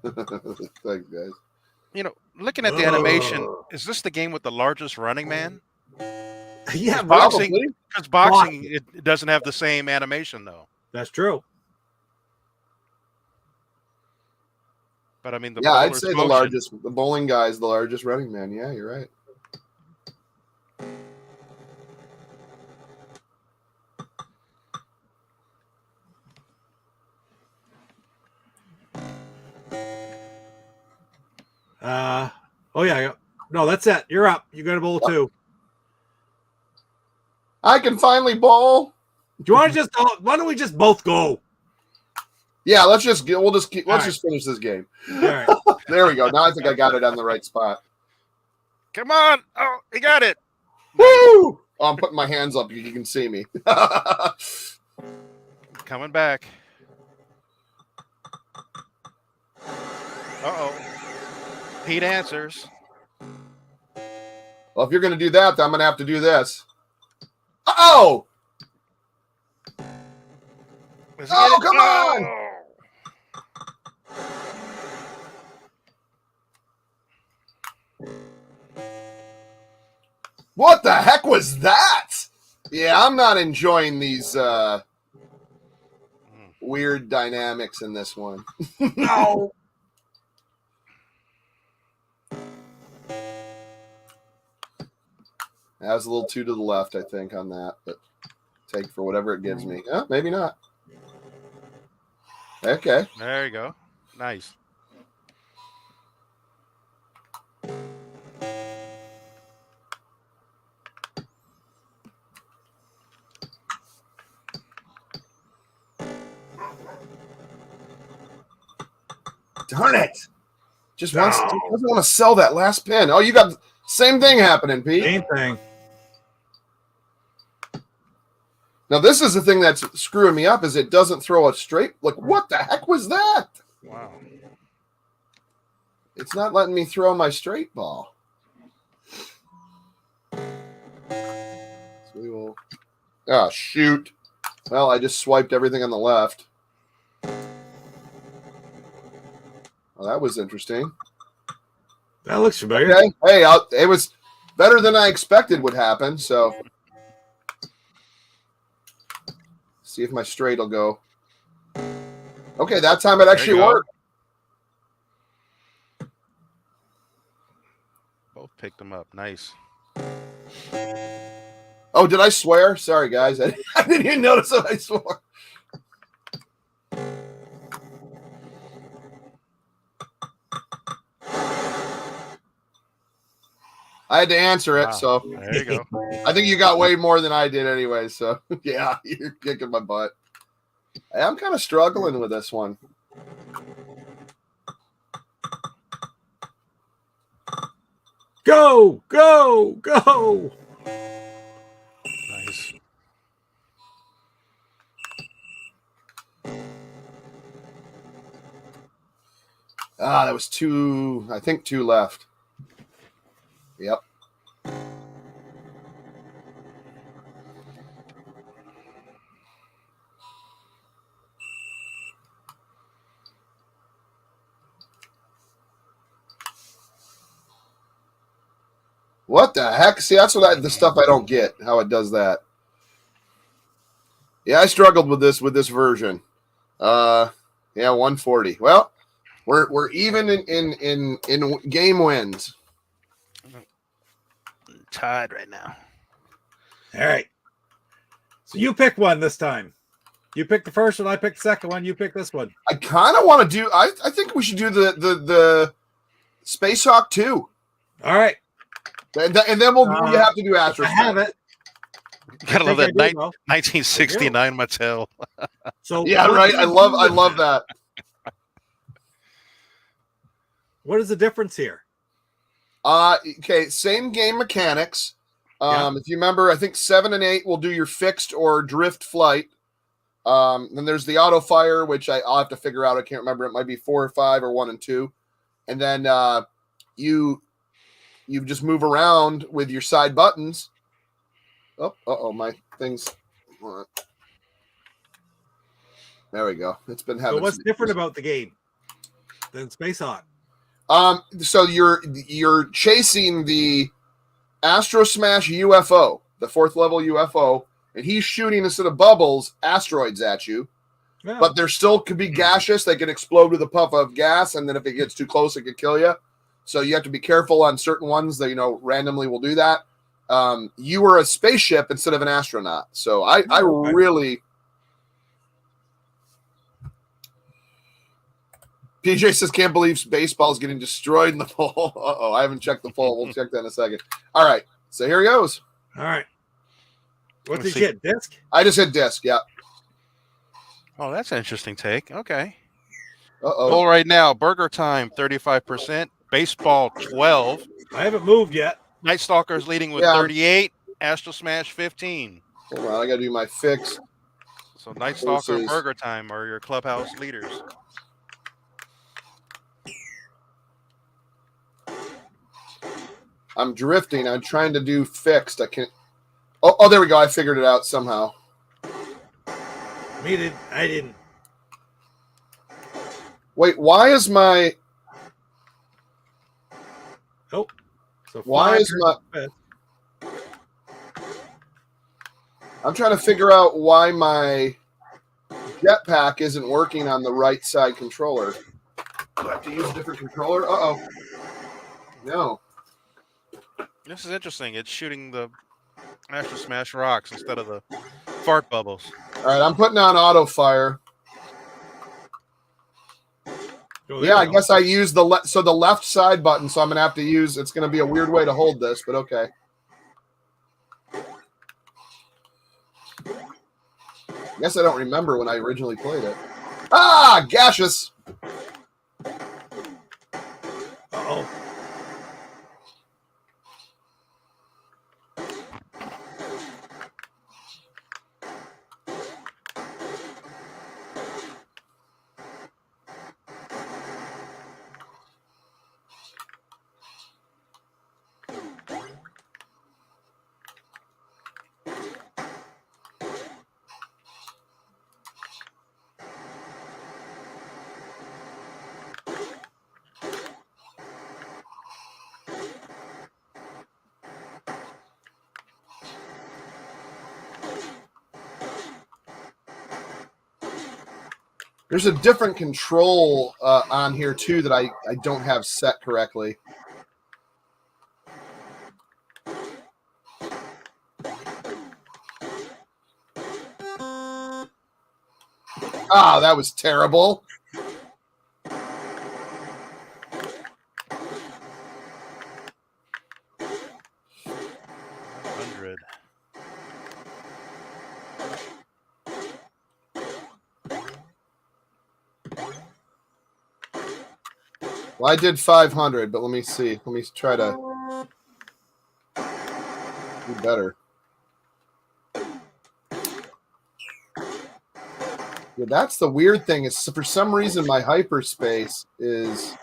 Thanks, guys. You know, looking at the animation, is this the game with the largest running man? Yeah, Boxing, because boxing it doesn't have the same animation though. That's true. But I mean, the I'd say motion. the bowling guy is the largest running man. Yeah, you're right. Oh yeah. No, that's it. You're up. You got a bowl too. I can finally bowl. Do you want to just? Why don't we just both go? Yeah, let's just finish this game. All right. There we go. Now I think I got it on the right spot. Come on! Oh, he got it. Woo! Oh, I'm putting my hands up. You can see me. Coming back. Uh-oh. Pete answers. Well, if you're going to do that, then I'm going to have to do this. Oh! Oh, come on! What the heck was that? Yeah, I'm not enjoying these weird dynamics in this one. No. That was a little too to the left, I think, on that, but take for whatever it gives me. Oh, maybe not. Okay. There you go. Nice. Darn it! Just doesn't want to sell that last pin. Oh, you got the same thing happening, Pete. Same thing. Now this is the thing that's screwing me up: is it doesn't throw a straight. Like, what the heck was that? Wow. It's not letting me throw my straight ball. So we will. Oh shoot! Well, I just swiped everything on the left. Well, that was interesting. That looks familiar. Okay. Hey, it was better than I expected would happen. So, see if my straight will go. Okay, that time it actually worked. Both picked them up. Nice. Oh, did I swear? Sorry, guys. I didn't even notice that I swore. I had to answer it, Wow. so There you go. I think you got way more than I did anyway. So yeah, you're kicking my butt. I'm kind of struggling with this one. Go, go, go. Nice. That was two. I think two left. Yep. What the heck? See, that's the stuff I don't get. How it does that. Yeah, I struggled with this version. Yeah, 140. Well, we're even in game wins. Tied right now. All right. So you pick one this time. You pick the first one. I pick the second one. You pick this one. I kind of want to do. I think we should do the Space Hawk 2. All right. And then we have to do Astros. I have it. Gotta love that 1969 Mattel. So yeah, right. I love that. What is the difference here? Okay, same game mechanics. If you remember, I think 7 and 8 will do your fixed or drift flight. Then there's the auto fire, which I'll have to figure out. I can't remember. It might be 4 or 5 or 1 and 2. And then you just move around with your side buttons. Oh, my things. There we go. It's been having. So what's different about the game than Space Hawk? So you're chasing the ASTROSMASHED UFO, the 4th level UFO, and he's shooting instead of bubbles, asteroids at you. Yeah. But there still could be gaseous. They can explode with a puff of gas, and then if it gets too close, it could kill you. So you have to be careful on certain ones that randomly will do that. You were a spaceship instead of an astronaut. So I really. PJ says, can't believe baseball is getting destroyed in the poll. Uh-oh, I haven't checked the poll. We'll check that in a second. All right, so here he goes. All right. What Let's did you see. get? Disc? I just hit disc, yeah. Oh, that's an interesting take. Okay. Uh-oh. Poll right now. Burger Time 35%. Baseball 12. I haven't moved yet. Night Stalkers leading with 38. Astro Smash 15. Hold on, I got to do my fix. So Night Stalker and Versus- Burger Time are your clubhouse leaders. I'm drifting. I'm trying to do fixed. I can't. Oh, there we go. I figured it out somehow. I didn't. Wait, why is my... Oh. So Why five is my... turns. I'm trying to figure out why my jetpack isn't working on the right side controller. Do I have to use a different controller? Uh-oh. No. This is interesting. It's shooting the Astro Smash rocks instead of the fart bubbles. All right, I'm putting on auto fire. Oh, there Yeah, I you go. guess I use the left side button, so I'm gonna have to use. It's gonna be a weird way to hold this, but okay. I guess I don't remember when I originally played it. Ah, gaseous. Uh-oh. There's a different control on here too that I don't have set correctly. Ah, that was terrible. Well, I did 500, but let me see. Let me try to do better. Yeah, that's the weird thing. Is for some reason my hyperspace is.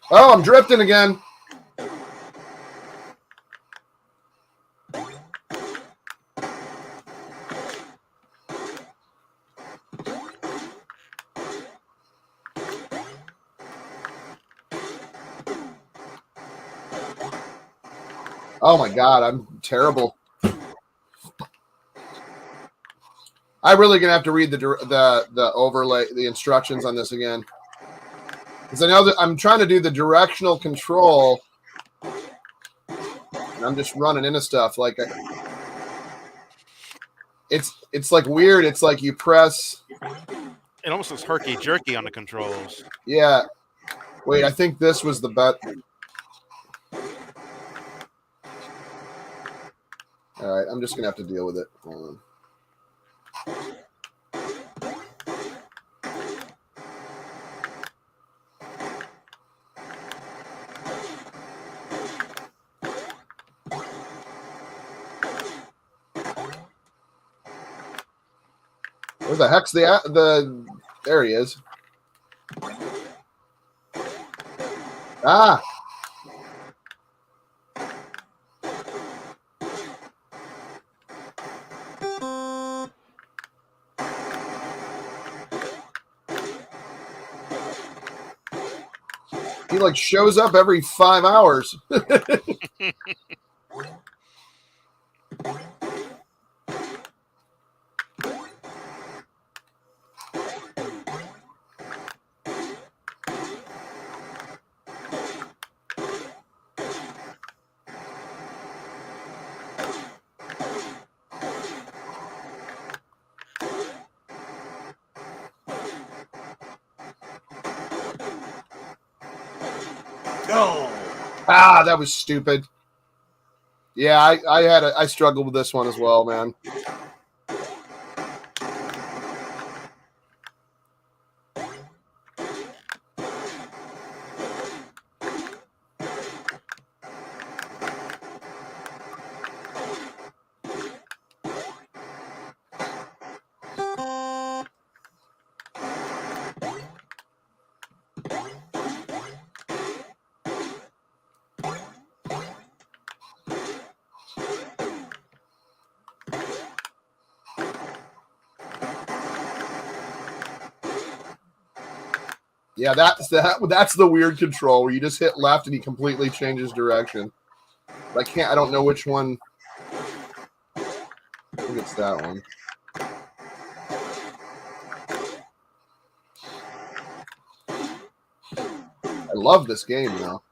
Oh, I'm drifting again. Oh my God, I'm terrible. I'm really gonna have to read the overlay, the instructions on this again, because I know that I'm trying to do the directional control, and I'm just running into stuff like it's like weird. It's like you press. It almost looks herky jerky on the controls. Yeah. Wait, I think this was the bet. All right, I'm just gonna have to deal with it. Hold on. Where the heck's the? There he is. Ah. He like shows up every 5 hours. No. Ah, that was stupid. Yeah, I struggled with this one as well, man. Yeah, that's the weird control where you just hit left and he completely changes direction. I don't know which one. I think it's that one. love this game now.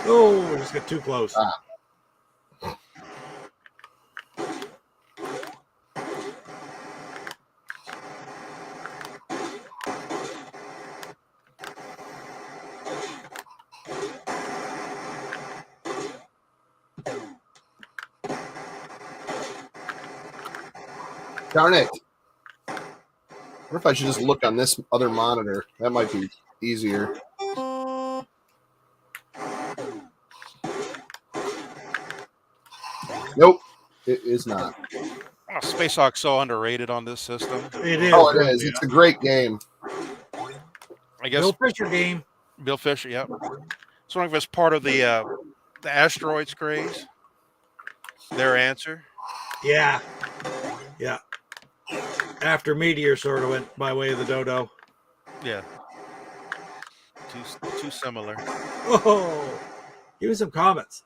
Oh, we just got too close. Ah. Darn it. I wonder if I should just look on this other monitor. That might be easier. Nope, it is not. Oh, Space Hawk's so underrated on this system. It is. Oh, it is. It's a great game. I guess Bill Fisher game. Bill Fisher, yep. So I think it's part of the asteroids craze. Their answer. Yeah. Yeah. After Meteor sort of went by way of the dodo. Yeah. Too similar. Oh, give me some comments.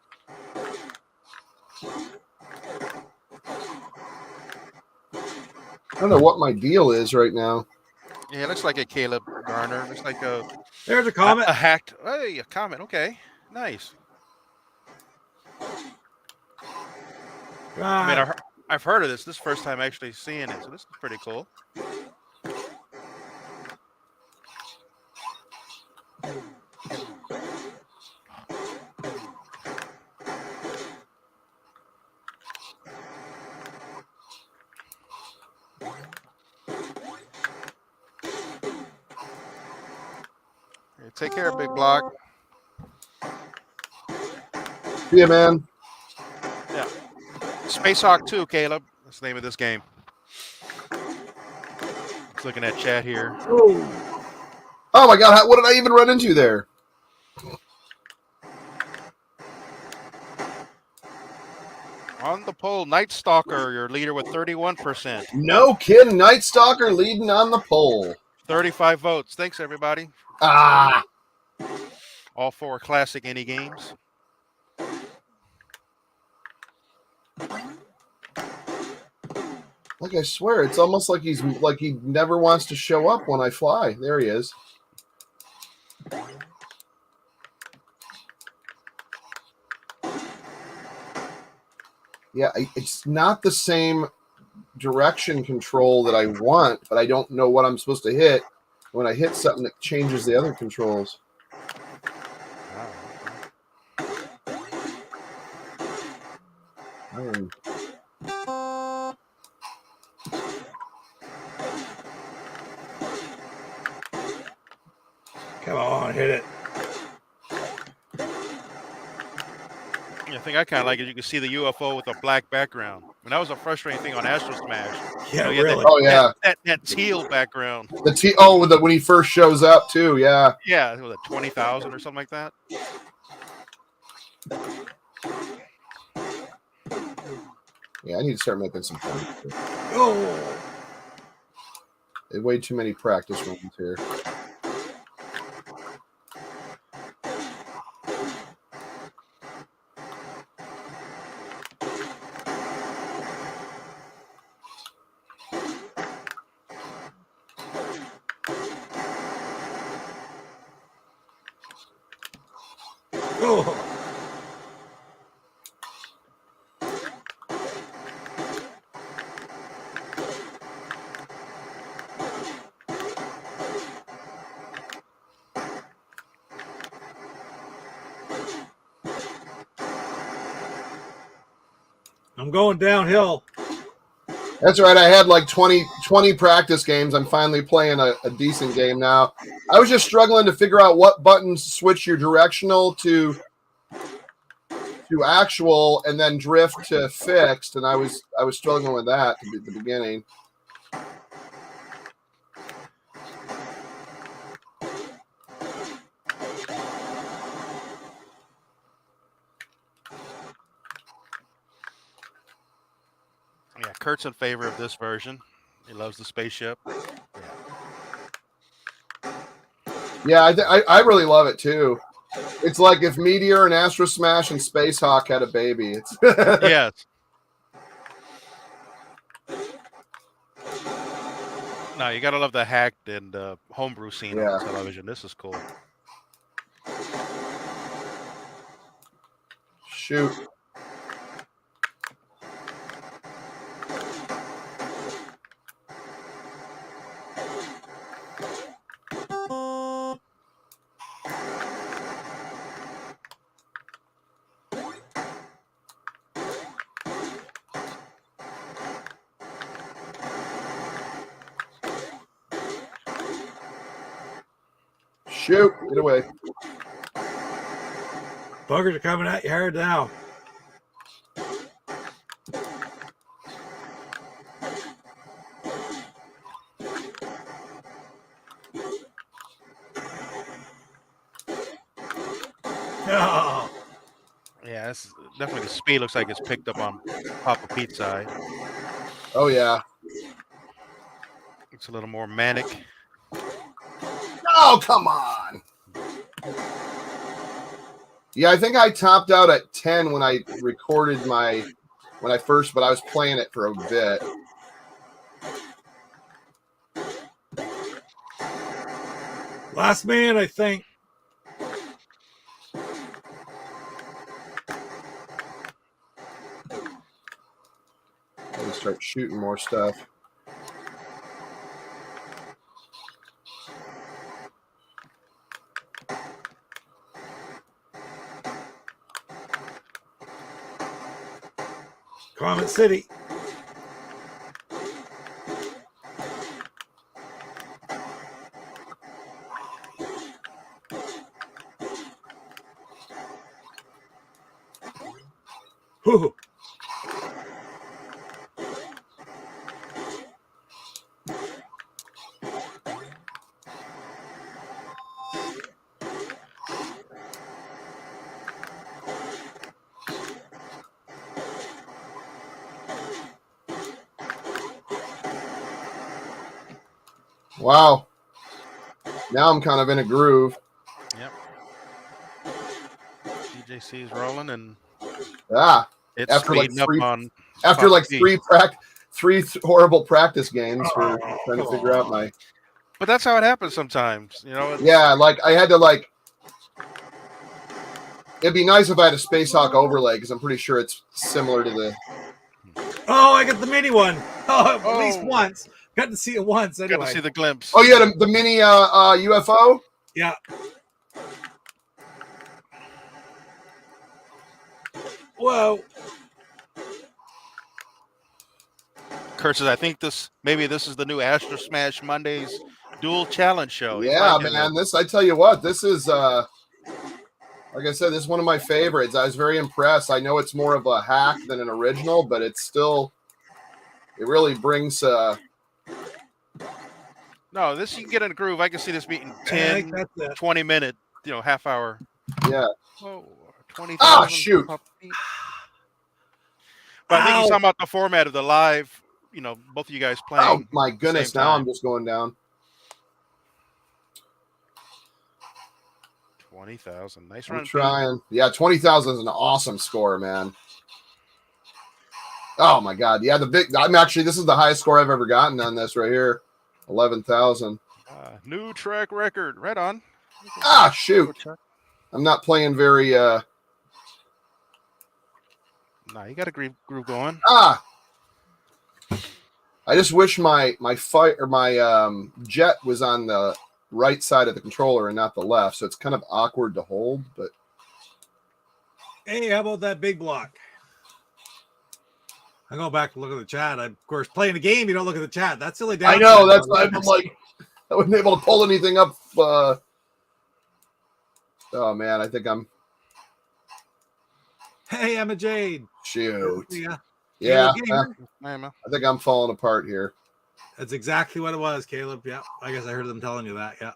I don't know what my deal is right now. Yeah, it looks like a Caleb Garner. Looks like a There's a comment. a hacked. Hey, a comment. Okay, nice. I mean, I've heard of this. This is the first time actually seeing it, so this is pretty cool. Here, take care, Big Block. Yeah, man. Yeah. Space Hawk 2, Caleb. That's the name of this game. Just looking at chat here. Oh my God! What did I even run into there? On the poll, Night Stalker, your leader with 31%. No kidding. Night Stalker leading on the poll. 35 votes. Thanks, everybody. Ah. All four classic indie games. Like I swear, it's almost like he never wants to show up when I fly. There he is. Yeah, it's not the same direction control that I want, but I don't know what I'm supposed to hit. When I hit something, that changes the other controls. Come on, hit it. Yeah, I think I kind of like it. You can see the UFO with a black background. And that was a frustrating thing on Astro Smash. Yeah, You know, really. Oh yeah, that teal background. When he first shows up too. Yeah. Yeah, it was a 20,000 or something like that. Yeah, I need to start making some fun. Oh. There's way too many practice runs here. Oh. I'm going downhill. That's right. I had like 20 practice games. I'm finally playing a decent game now. I was just struggling to figure out what buttons switch your directional to actual and then drift to fixed, and I was struggling with that at the beginning. Yeah, Kurt's in favor of this version. He loves the spaceship. Yeah, I really love it too. It's like if Meteor and Astro Smash and Space Hawk had a baby. It's Yes. No, you gotta love the hacked and homebrew scene Yeah. on television. This is cool. Shoot. Shoot, get away. Buggers are coming at you hard now. Oh. Yeah, this definitely the speed looks like it's picked up on Papa Pete's side. Oh, yeah. It's a little more manic. Oh, come on. Yeah, I think I topped out at 10 when I recorded but I was playing it for a bit. Last man, I think. I'm gonna start shooting more stuff. Comet City. Whew. Wow. Now I'm kind of in a groove. Yep. DJC is rolling and it's After like speeding up on after like Papa three horrible practice games for trying to figure out my. But that's how it happens sometimes, you know. Yeah, like I had to It'd be nice if I had a Space Hawk overlay because I'm pretty sure it's similar to the. Oh, I got the mini one. Oh, at least once. Got to see it once anyway. Got to see the glimpse. Oh, yeah, the mini UFO? Yeah. Whoa. Kurt says, I think maybe this is the new Astro Smash Mondays dual challenge show. Yeah, man. I tell you what, this is like I said, this is one of my favorites. I was very impressed. I know it's more of a hack than an original, but it really brings No, this you can get in a groove. I can see this being 10, 20 minute, half hour. Yeah. Oh, 20,000. Ah, shoot. But I think he's talking about the format of the live, both of you guys playing. Oh, my goodness. Now I'm just going down. 20,000. Nice run. I'm trying. Yeah, 20,000 is an awesome score, man. Oh, my God. Yeah, this is the highest score I've ever gotten on this right here. 11,000. New track record. Right on. Ah, shoot. I'm not playing very. No, you got a groove going. Ah. I just wish my jet was on the right side of the controller and not the left, so it's kind of awkward to hold. But hey, how about that big block? I go back and look at the chat. Of course, playing a game, you don't look at the chat. That's silly. I know. That's why I'm like, I wasn't able to pull anything up. Oh man, I think I'm. Hey, Emma Jade. Shoot. Yeah. I think I'm falling apart here. That's exactly what it was, Caleb. Yeah. I guess I heard them telling you that. Yeah.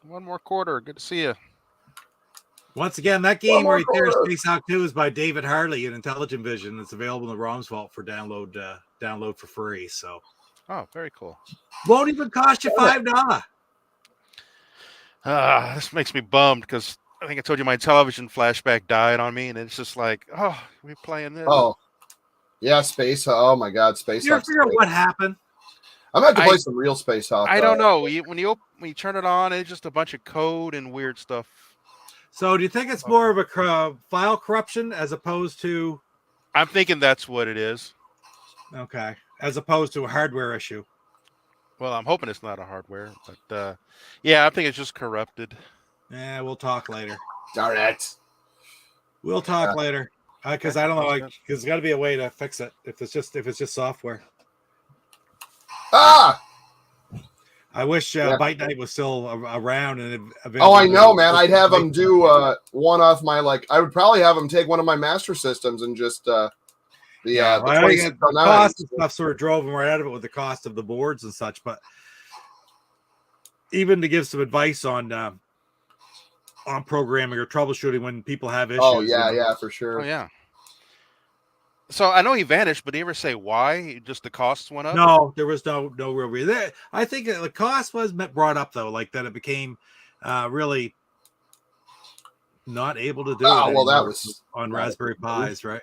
One more quarter. Good to see you. Once again, that game right there, Space Hawk 2, is by David Harley in Intellivision. It's available in the ROM's vault for download for free. So, oh, very cool. Won't even cost you $5. This makes me bummed because I think I told you my television flashback died on me, and it's just like, oh, we're playing this. Oh, yeah, Space. Oh my God, Space. You ever figure out what happened? I'm going to have to play some real Space Hawk. I don't know. When you turn it on, it's just a bunch of code and weird stuff. So do you think it's more of a file corruption as opposed to? I'm thinking that's what it is. Okay, as opposed to a hardware issue. Well, I'm hoping it's not a hardware, but yeah, I think it's just corrupted. Yeah, we'll talk later. Darn it. We'll talk later because I don't know. Because there's got to be a way to fix it if it's just software. Ah. I wish Byte Night was still around and available. Oh, I know, man. I'd have them do one off my I would probably have them take one of my master systems and just the cost and stuff sort of drove them right out of it with the cost of the boards and such. But even to give some advice on programming or troubleshooting when people have issues. Oh yeah, for sure. Oh yeah. So I know he vanished, but did he ever say why? Just the costs went up? No, there was no real reason. I think the cost was brought up though, like that it became really not able to do it. Oh, well, that was on Raspberry Pis, right?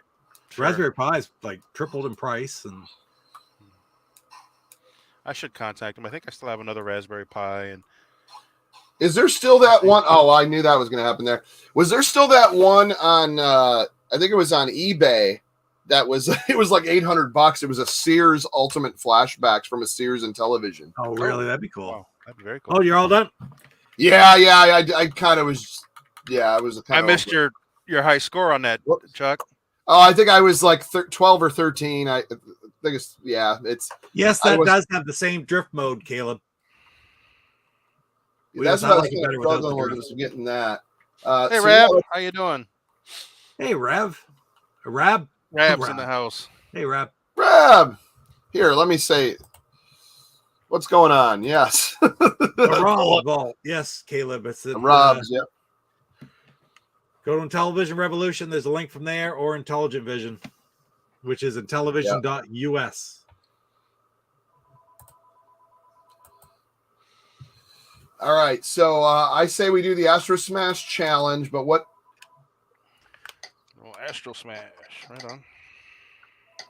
Sure. Raspberry Pis like tripled in price, and I should contact him. I think I still have another Raspberry Pi. And is there still that one? Oh, I knew that was going to happen there. Was there still that one on? I think it was on eBay. That was it was like $800. It was a Sears Ultimate Flashbacks from a Sears Intellivision. Oh, really? That'd be cool. Wow, that'd be very cool. Oh, you're all done? Yeah. I kind of was. Yeah, I was. I missed your high score on that, Chuck. Oh, I think I was like 12 or 13. I think it's yes, that does have the same drift mode, Caleb. That's what I was struggling with, was getting that. Hey, Rev, how you doing? Hey, Rev. Rab's in the house. Hey, Rab. Here, let me say what's going on. Yes. Yes, Caleb. It's Rob's, yep. Go to Intellivision Revolution. There's a link from there, or Intelligent Vision, which is intellivision.us. All right. So I say we do the Astro Smash challenge, but what? Oh, Astro Smash. Right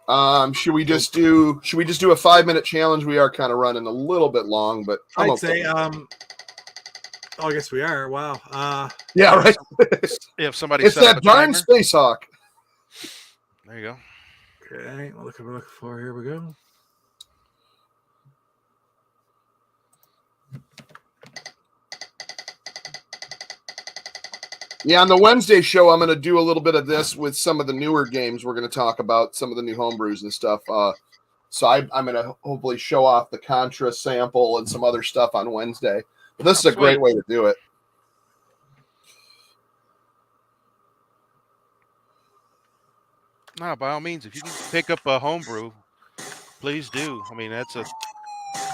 on. Should we just do a 5-minute challenge? We are kind of running a little bit long, but I'd say I guess we are. Wow. Yeah, right. If somebody it's that darn Space Hawk. There you go. Okay, what we're looking for. Here we go. Yeah, on the Wednesday show, I'm going to do a little bit of this with some of the newer games. We're going to talk about some of the new homebrews and stuff. So I'm going to hopefully show off the Contra sample and some other stuff on Wednesday. But this is a great way to do it. No, by all means, if you can pick up a homebrew, please do. I mean, that's a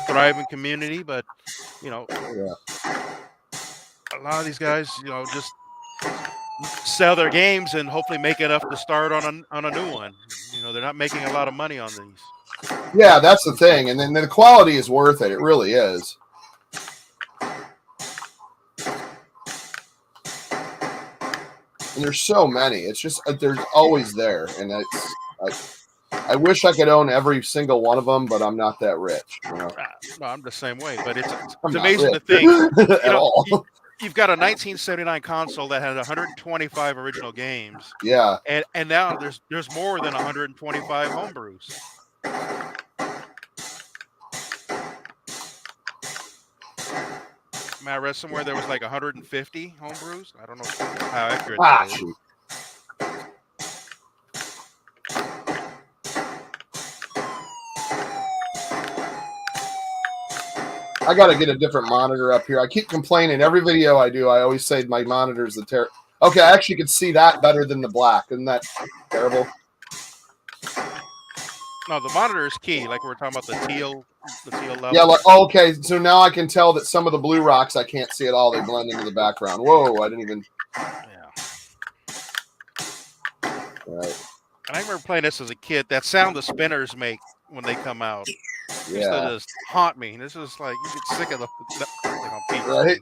thriving community, but, a lot of these guys, just sell their games and hopefully make enough to start on a new one. They're not making a lot of money on these. Yeah, that's the thing. And then the quality is worth it. It really is. And there's so many. It's just there's always there, and I wish I could own every single one of them, but I'm not that rich. No, I'm the same way. But it's amazing to think at all. You've got a 1979 console that had 125 original games. Yeah, and now there's more than 125 homebrews. I read somewhere there was like 150 homebrews. I don't know how accurate that is. Shoot. I got to get a different monitor up here. I keep complaining every video I do. I always say my monitor's the terrible. Okay, I actually could see that better than the black. Isn't that terrible? No, the monitor is key. Like we were talking about the teal level. Yeah, okay. So now I can tell that some of the blue rocks I can't see at all. They blend into the background. Whoa, I didn't even. Yeah. All right. And I remember playing this as a kid. That sound the spinners make when they come out. Yeah. Used to just haunt me. This is like you get sick of the like on people. Right.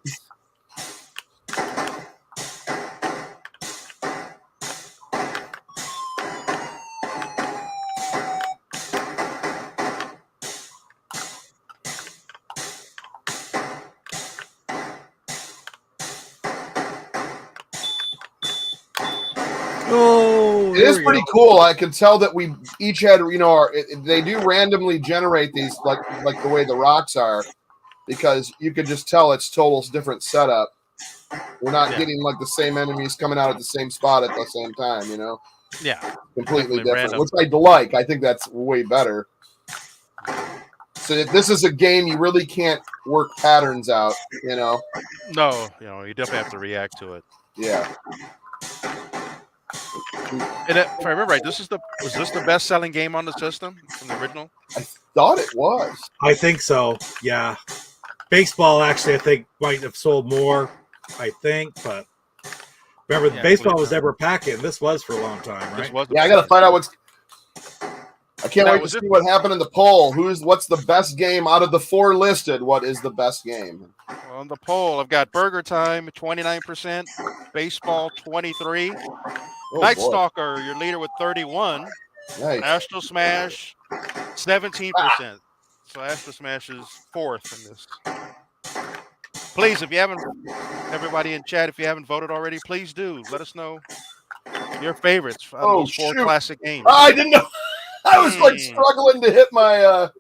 Oh, It is pretty cool. I can tell that we each had, they do randomly generate these like the way the rocks are, because you could just tell it's total different setup. We're not getting like the same enemies coming out at the same spot at the same time, Yeah. completely Definitely different, random. which I like. I think that's way better. So this is a game you really can't work patterns out, No, you definitely have to react to it. Yeah. And if I remember right, was this the best-selling game on the system from the original? I thought it was. I think so. Yeah. Baseball actually, I think, might have sold more. I think, but remember, Yeah, baseball please was don't. ever packing. This was for a long time, right? This was the Yeah, I got to best. find out I can't Now, wait to was see it- what happened in the poll. What's the best game out of the 4 listed? What is the best game? On the poll, I've got Burger Time 29%, Baseball 23%, Oh, Night boy. Stalker, your leader with 31%, Nice. Astro Smash 17%. So Astro Smash is 4th in this. Please, everybody in chat, if you haven't voted already, please do. Let us know your favorites out of Oh, those 4 shoot. classic games. I didn't know. I was like struggling to hit my.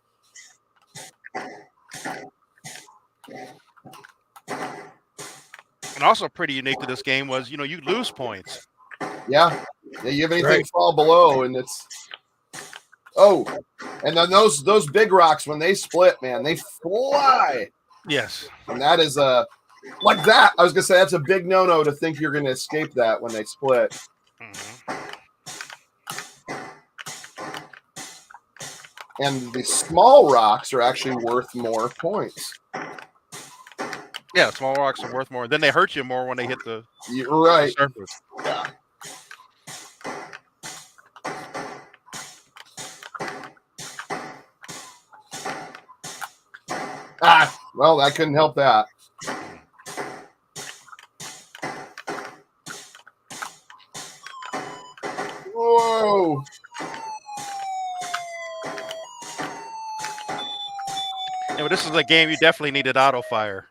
And also pretty unique to this game was, you lose points. Yeah. You have anything Right. fall below, and it's. Oh, and then those big rocks, when they split, man, they fly. Yes. And that is like that. I was gonna say that's a big no-no to think you're gonna escape that when they split. Mhm. And the small rocks are actually worth more points. Yeah, small rocks are worth more. Then they hurt you more when they hit the You're right. surface. Yeah. Well, I couldn't help that. Whoa. Yeah, but this is a game you definitely needed auto fire.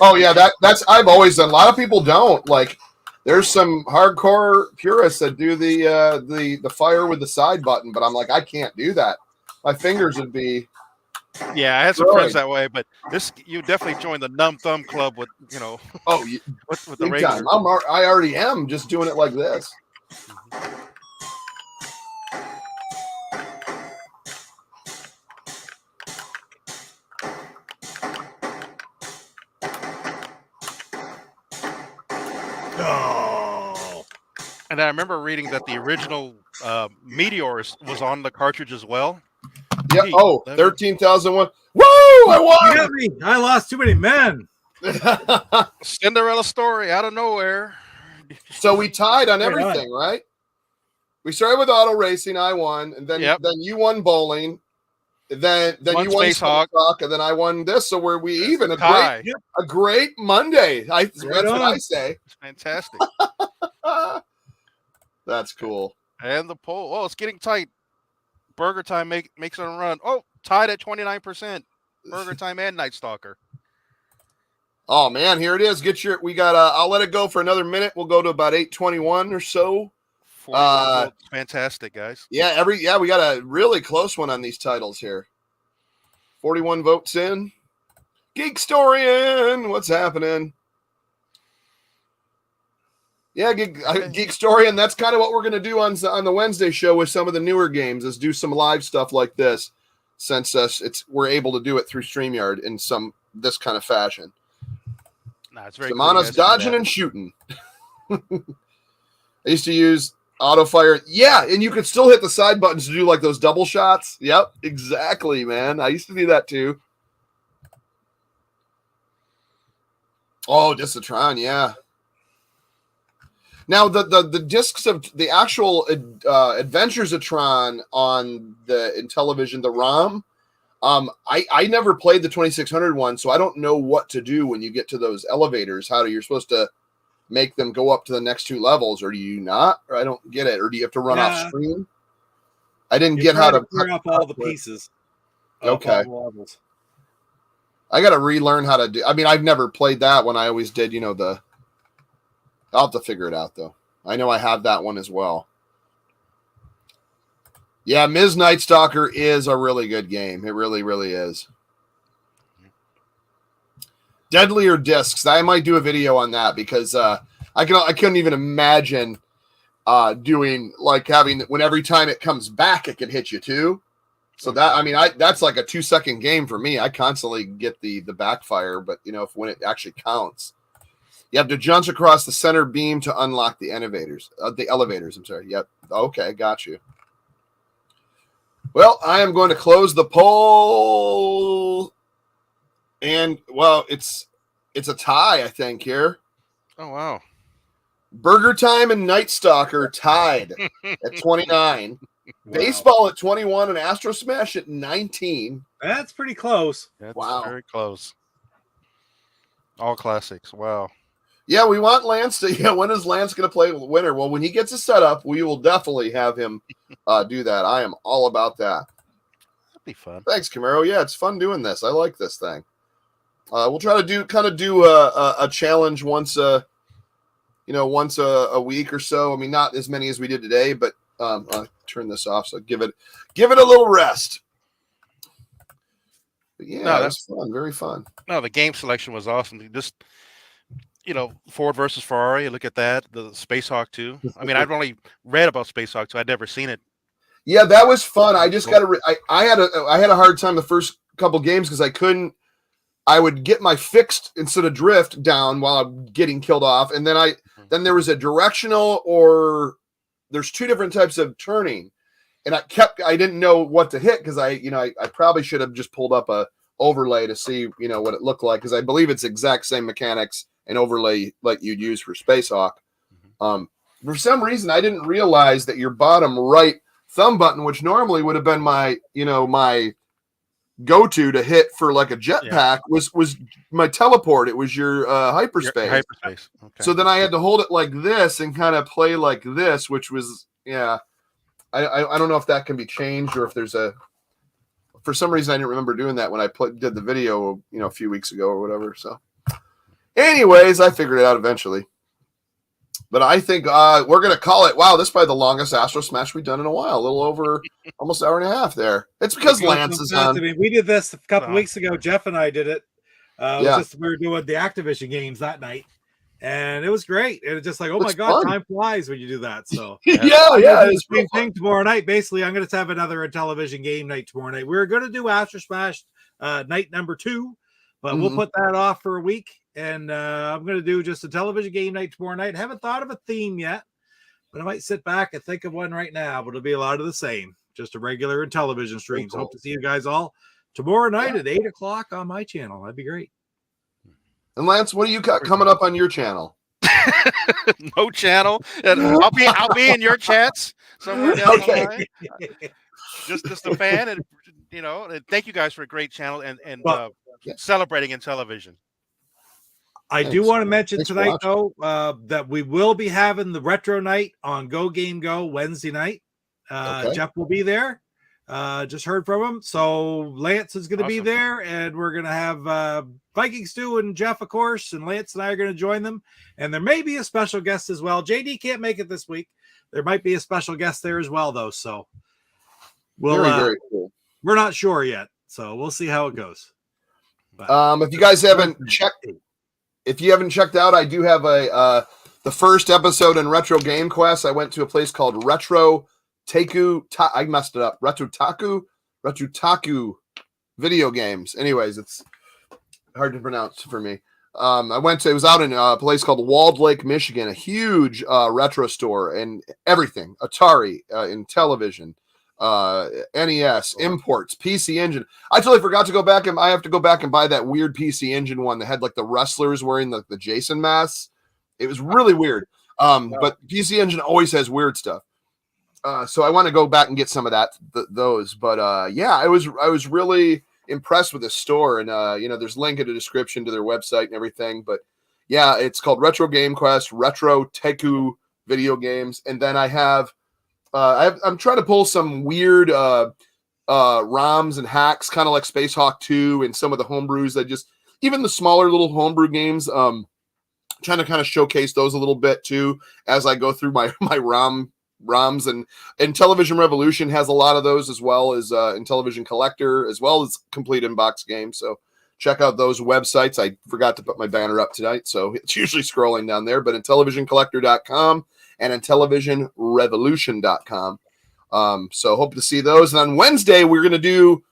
Oh yeah, that's I've always done. A lot of people don't. Like there's some hardcore purists that do the fire with the side button, but I'm like, I can't do that. My fingers would be. Yeah, I had some Really? friends that way, but you definitely joined the numb thumb club with Oh, with the big regular. time. I already am just doing it like this. Oh. And I remember reading that the original Meteors was on the cartridge as well. Yeah. Gee, Oh, let me- 13,001. Woo! I You won. got me. I lost too many men. Cinderella story out of nowhere. So we tied on Right on. everything, right? We started with auto racing. I won, and then Yep. you won bowling. Then Won you won Space Hawk. Talk, and then I won this. So we're even a Tie. great Monday. That's what on. I say. It's fantastic. That's cool. And the poll. Oh, it's getting tight. Burger Time makes it a run. Oh, tied at 29%. Burger Time and Night Stalker. Oh man, here it is. We got. I'll let it go for another minute. We'll go to about 8:21 or so. 41 votes. Fantastic, guys. Yeah, we got a really close one on these titles here. 41 votes in. Geekstorian, what's happening? Yeah, Geekstorian. That's kind of what we're gonna do on the Wednesday show with some of the newer games. Is do some live stuff like this, since we're able to do it through StreamYard in this kind of fashion. Nah, it's very Samana's cool. dodging and shooting. I used to use auto fire. Yeah, and you could still hit the side buttons to do like those double shots. Yep, exactly, man. I used to do that too. Oh, Discitron, yeah. Now the discs of the actual Adventures of Tron on the Intellivision, the ROM. I never played the 2600 one, so I don't know what to do when you get to those elevators. You're supposed to make them go up to the next 2 levels, or do you not? Or I don't get it. Or do you have to run off screen? I didn't get how to clear up all the pieces. Okay. Of all the levels. I got to relearn how to do. I mean, I've never played that one. I always did, I'll have to figure it out though. I know I have that one as well. Yeah, Ms. Night Stalker is a really good game. It really, really is. Deadlier Discs. I might do a video on that because I couldn't even imagine doing like having when every time it comes back it could hit you too. So that that's like a 2-second game for me. I constantly get the backfire, but when it actually counts. You have to jump across the center beam to unlock the elevators. I'm sorry. Yep. Okay, got you. Well, I am going to close the poll, and well, it's a tie, I think here. Oh wow! Burger Time and Night Stalker tied at 29. Wow. Baseball at 21 and Astro Smash at 19. That's pretty close. That's wow, very close. All classics. Wow. Yeah, we want Lance to. Yeah, when is Lance going to play with the winner? Well, when he gets a setup, we will definitely have him do that. I am all about that. That'd be fun. Thanks, Camaro. Yeah, it's fun doing this. I like this thing. We'll try to do a challenge once a week or so. I mean, not as many as we did today, but I'll turn this off. So give it a little rest. But yeah, no, that's fun. Very fun. No, the game selection was awesome. Just Ford versus Ferrari. Look at that. The Space Hawk 2. I mean, I've only read about Space Hawk 2. I'd never seen it. Yeah, that was fun. I just got to. I had a hard time the first couple games because I couldn't. I would get my fixed instead of drift down while I'm getting killed off, and then there was a directional or there's two different types of turning, and I didn't know what to hit because I probably should have just pulled up a overlay to see what it looked like because I believe it's exact same mechanics and overlay like you'd use for Space Hawk. For some reason, I didn't realize that your bottom right thumb button, which normally would have been my go-to to hit for like a jetpack, was my teleport. It was your hyperspace. Hyperspace. Okay. So then I had to hold it like this and kind of play like this, which was I don't know if that can be changed or if there's for some reason I didn't remember doing that when I did the video a few weeks ago or whatever. So anyways, I figured it out eventually. But I think we're going to call it. Wow, this is probably the longest Astro Smash we've done in a while. A little over almost an hour and a half there. It's because Lance is on. I mean, we did this a couple weeks ago. Jeff and I did it. We were doing the Activision games that night. And it was great. And it's just like, oh my God, time flies when you do that. So it's the same thing tomorrow night. Basically, I'm going to have another Intellivision game night tomorrow night. We're going to do Astro Smash night number 2, but we'll put that off for a week. And I'm going to do just a television game night tomorrow night. Haven't thought of a theme yet, but I might sit back and think of one right now. But it'll be a lot of the same, just a regular television stream. So hope to see you guys all tomorrow night at 8:00 on my channel. That'd be great. And Lance, what do you got coming up on your channel? No channel. I'll be in your chats somewhere down the line. Just a fan, and and thank you guys for a great channel and celebrating Intellivision. I do want to mention tonight, though, that we will be having the retro night on Go Game Go Wednesday night. Jeff will be there. Just heard from him. So Lance is going to be there, and we're going to have Viking Stu and Jeff, of course, and Lance and I are going to join them. And there may be a special guest as well. JD can't make it this week. There might be a special guest there as well, though. So very cool. We're not sure yet. So we'll see how it goes. But, if you guys haven't checked out, I do have the first episode in Retro Game Quest. I went to a place called Retro Taku. I messed it up. Retro Taku video games. Anyways, it's hard to pronounce for me. It was out in a place called Walled Lake, Michigan, a huge retro store and everything. Atari, Intellivision, NES, imports, PC Engine. I totally forgot to go back and I have to go back and buy that weird PC Engine one that had like the wrestlers wearing the Jason masks. It was really weird. But PC Engine always has weird stuff. So I want to go back and get some of those. But I was really impressed with this store, and there's a link in the description to their website and everything. But yeah, it's called Retro Game Quest, Retro Taku video games, and then I have. I'm trying to pull some weird ROMs and hacks, kind of like Space Hawk 2 and some of the homebrews that even the smaller little homebrew games, trying to kind of showcase those a little bit too as I go through my ROMs, and Intellivision Revolution has a lot of those, as well as Intellivision Collector, as well as Complete Inbox Games. So check out those websites. I forgot to put my banner up tonight, so it's usually scrolling down there, but IntellivisionCollector.com and IntellivisionRevolution.com. So hope to see those. And on Wednesday, we're going to do,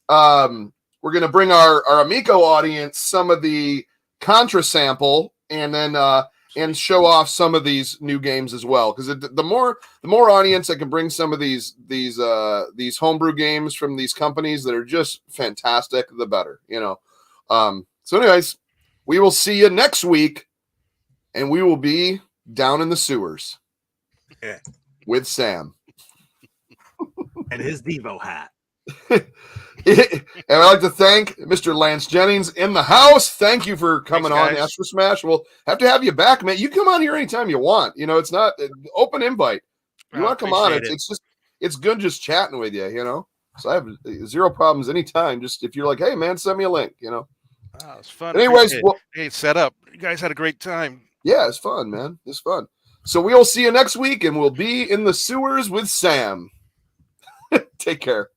we're going to bring our Amico audience some of the Contra sample, and then and show off some of these new games as well. Because the more audience that can bring some of these homebrew games from these companies that are just fantastic, the better, you know. So anyways, we will see you next week, and we will be down in the sewers with Sam and his Devo hat. And I'd like to thank Mr. Lance Jennings in the house. Thank you for coming on Astro Smash. We'll have to have you back, man. You come on here anytime you want. You know, it's not an open invite. You want to come on? It's good just chatting with you. You know, so I have zero problems anytime. Just if you're like, hey man, send me a link. You know, it's fun. Anyways, hey, set up. You guys had a great time. Yeah, it's fun, man. It's fun. So we'll see you next week, and we'll be in the sewers with Sam. Take care.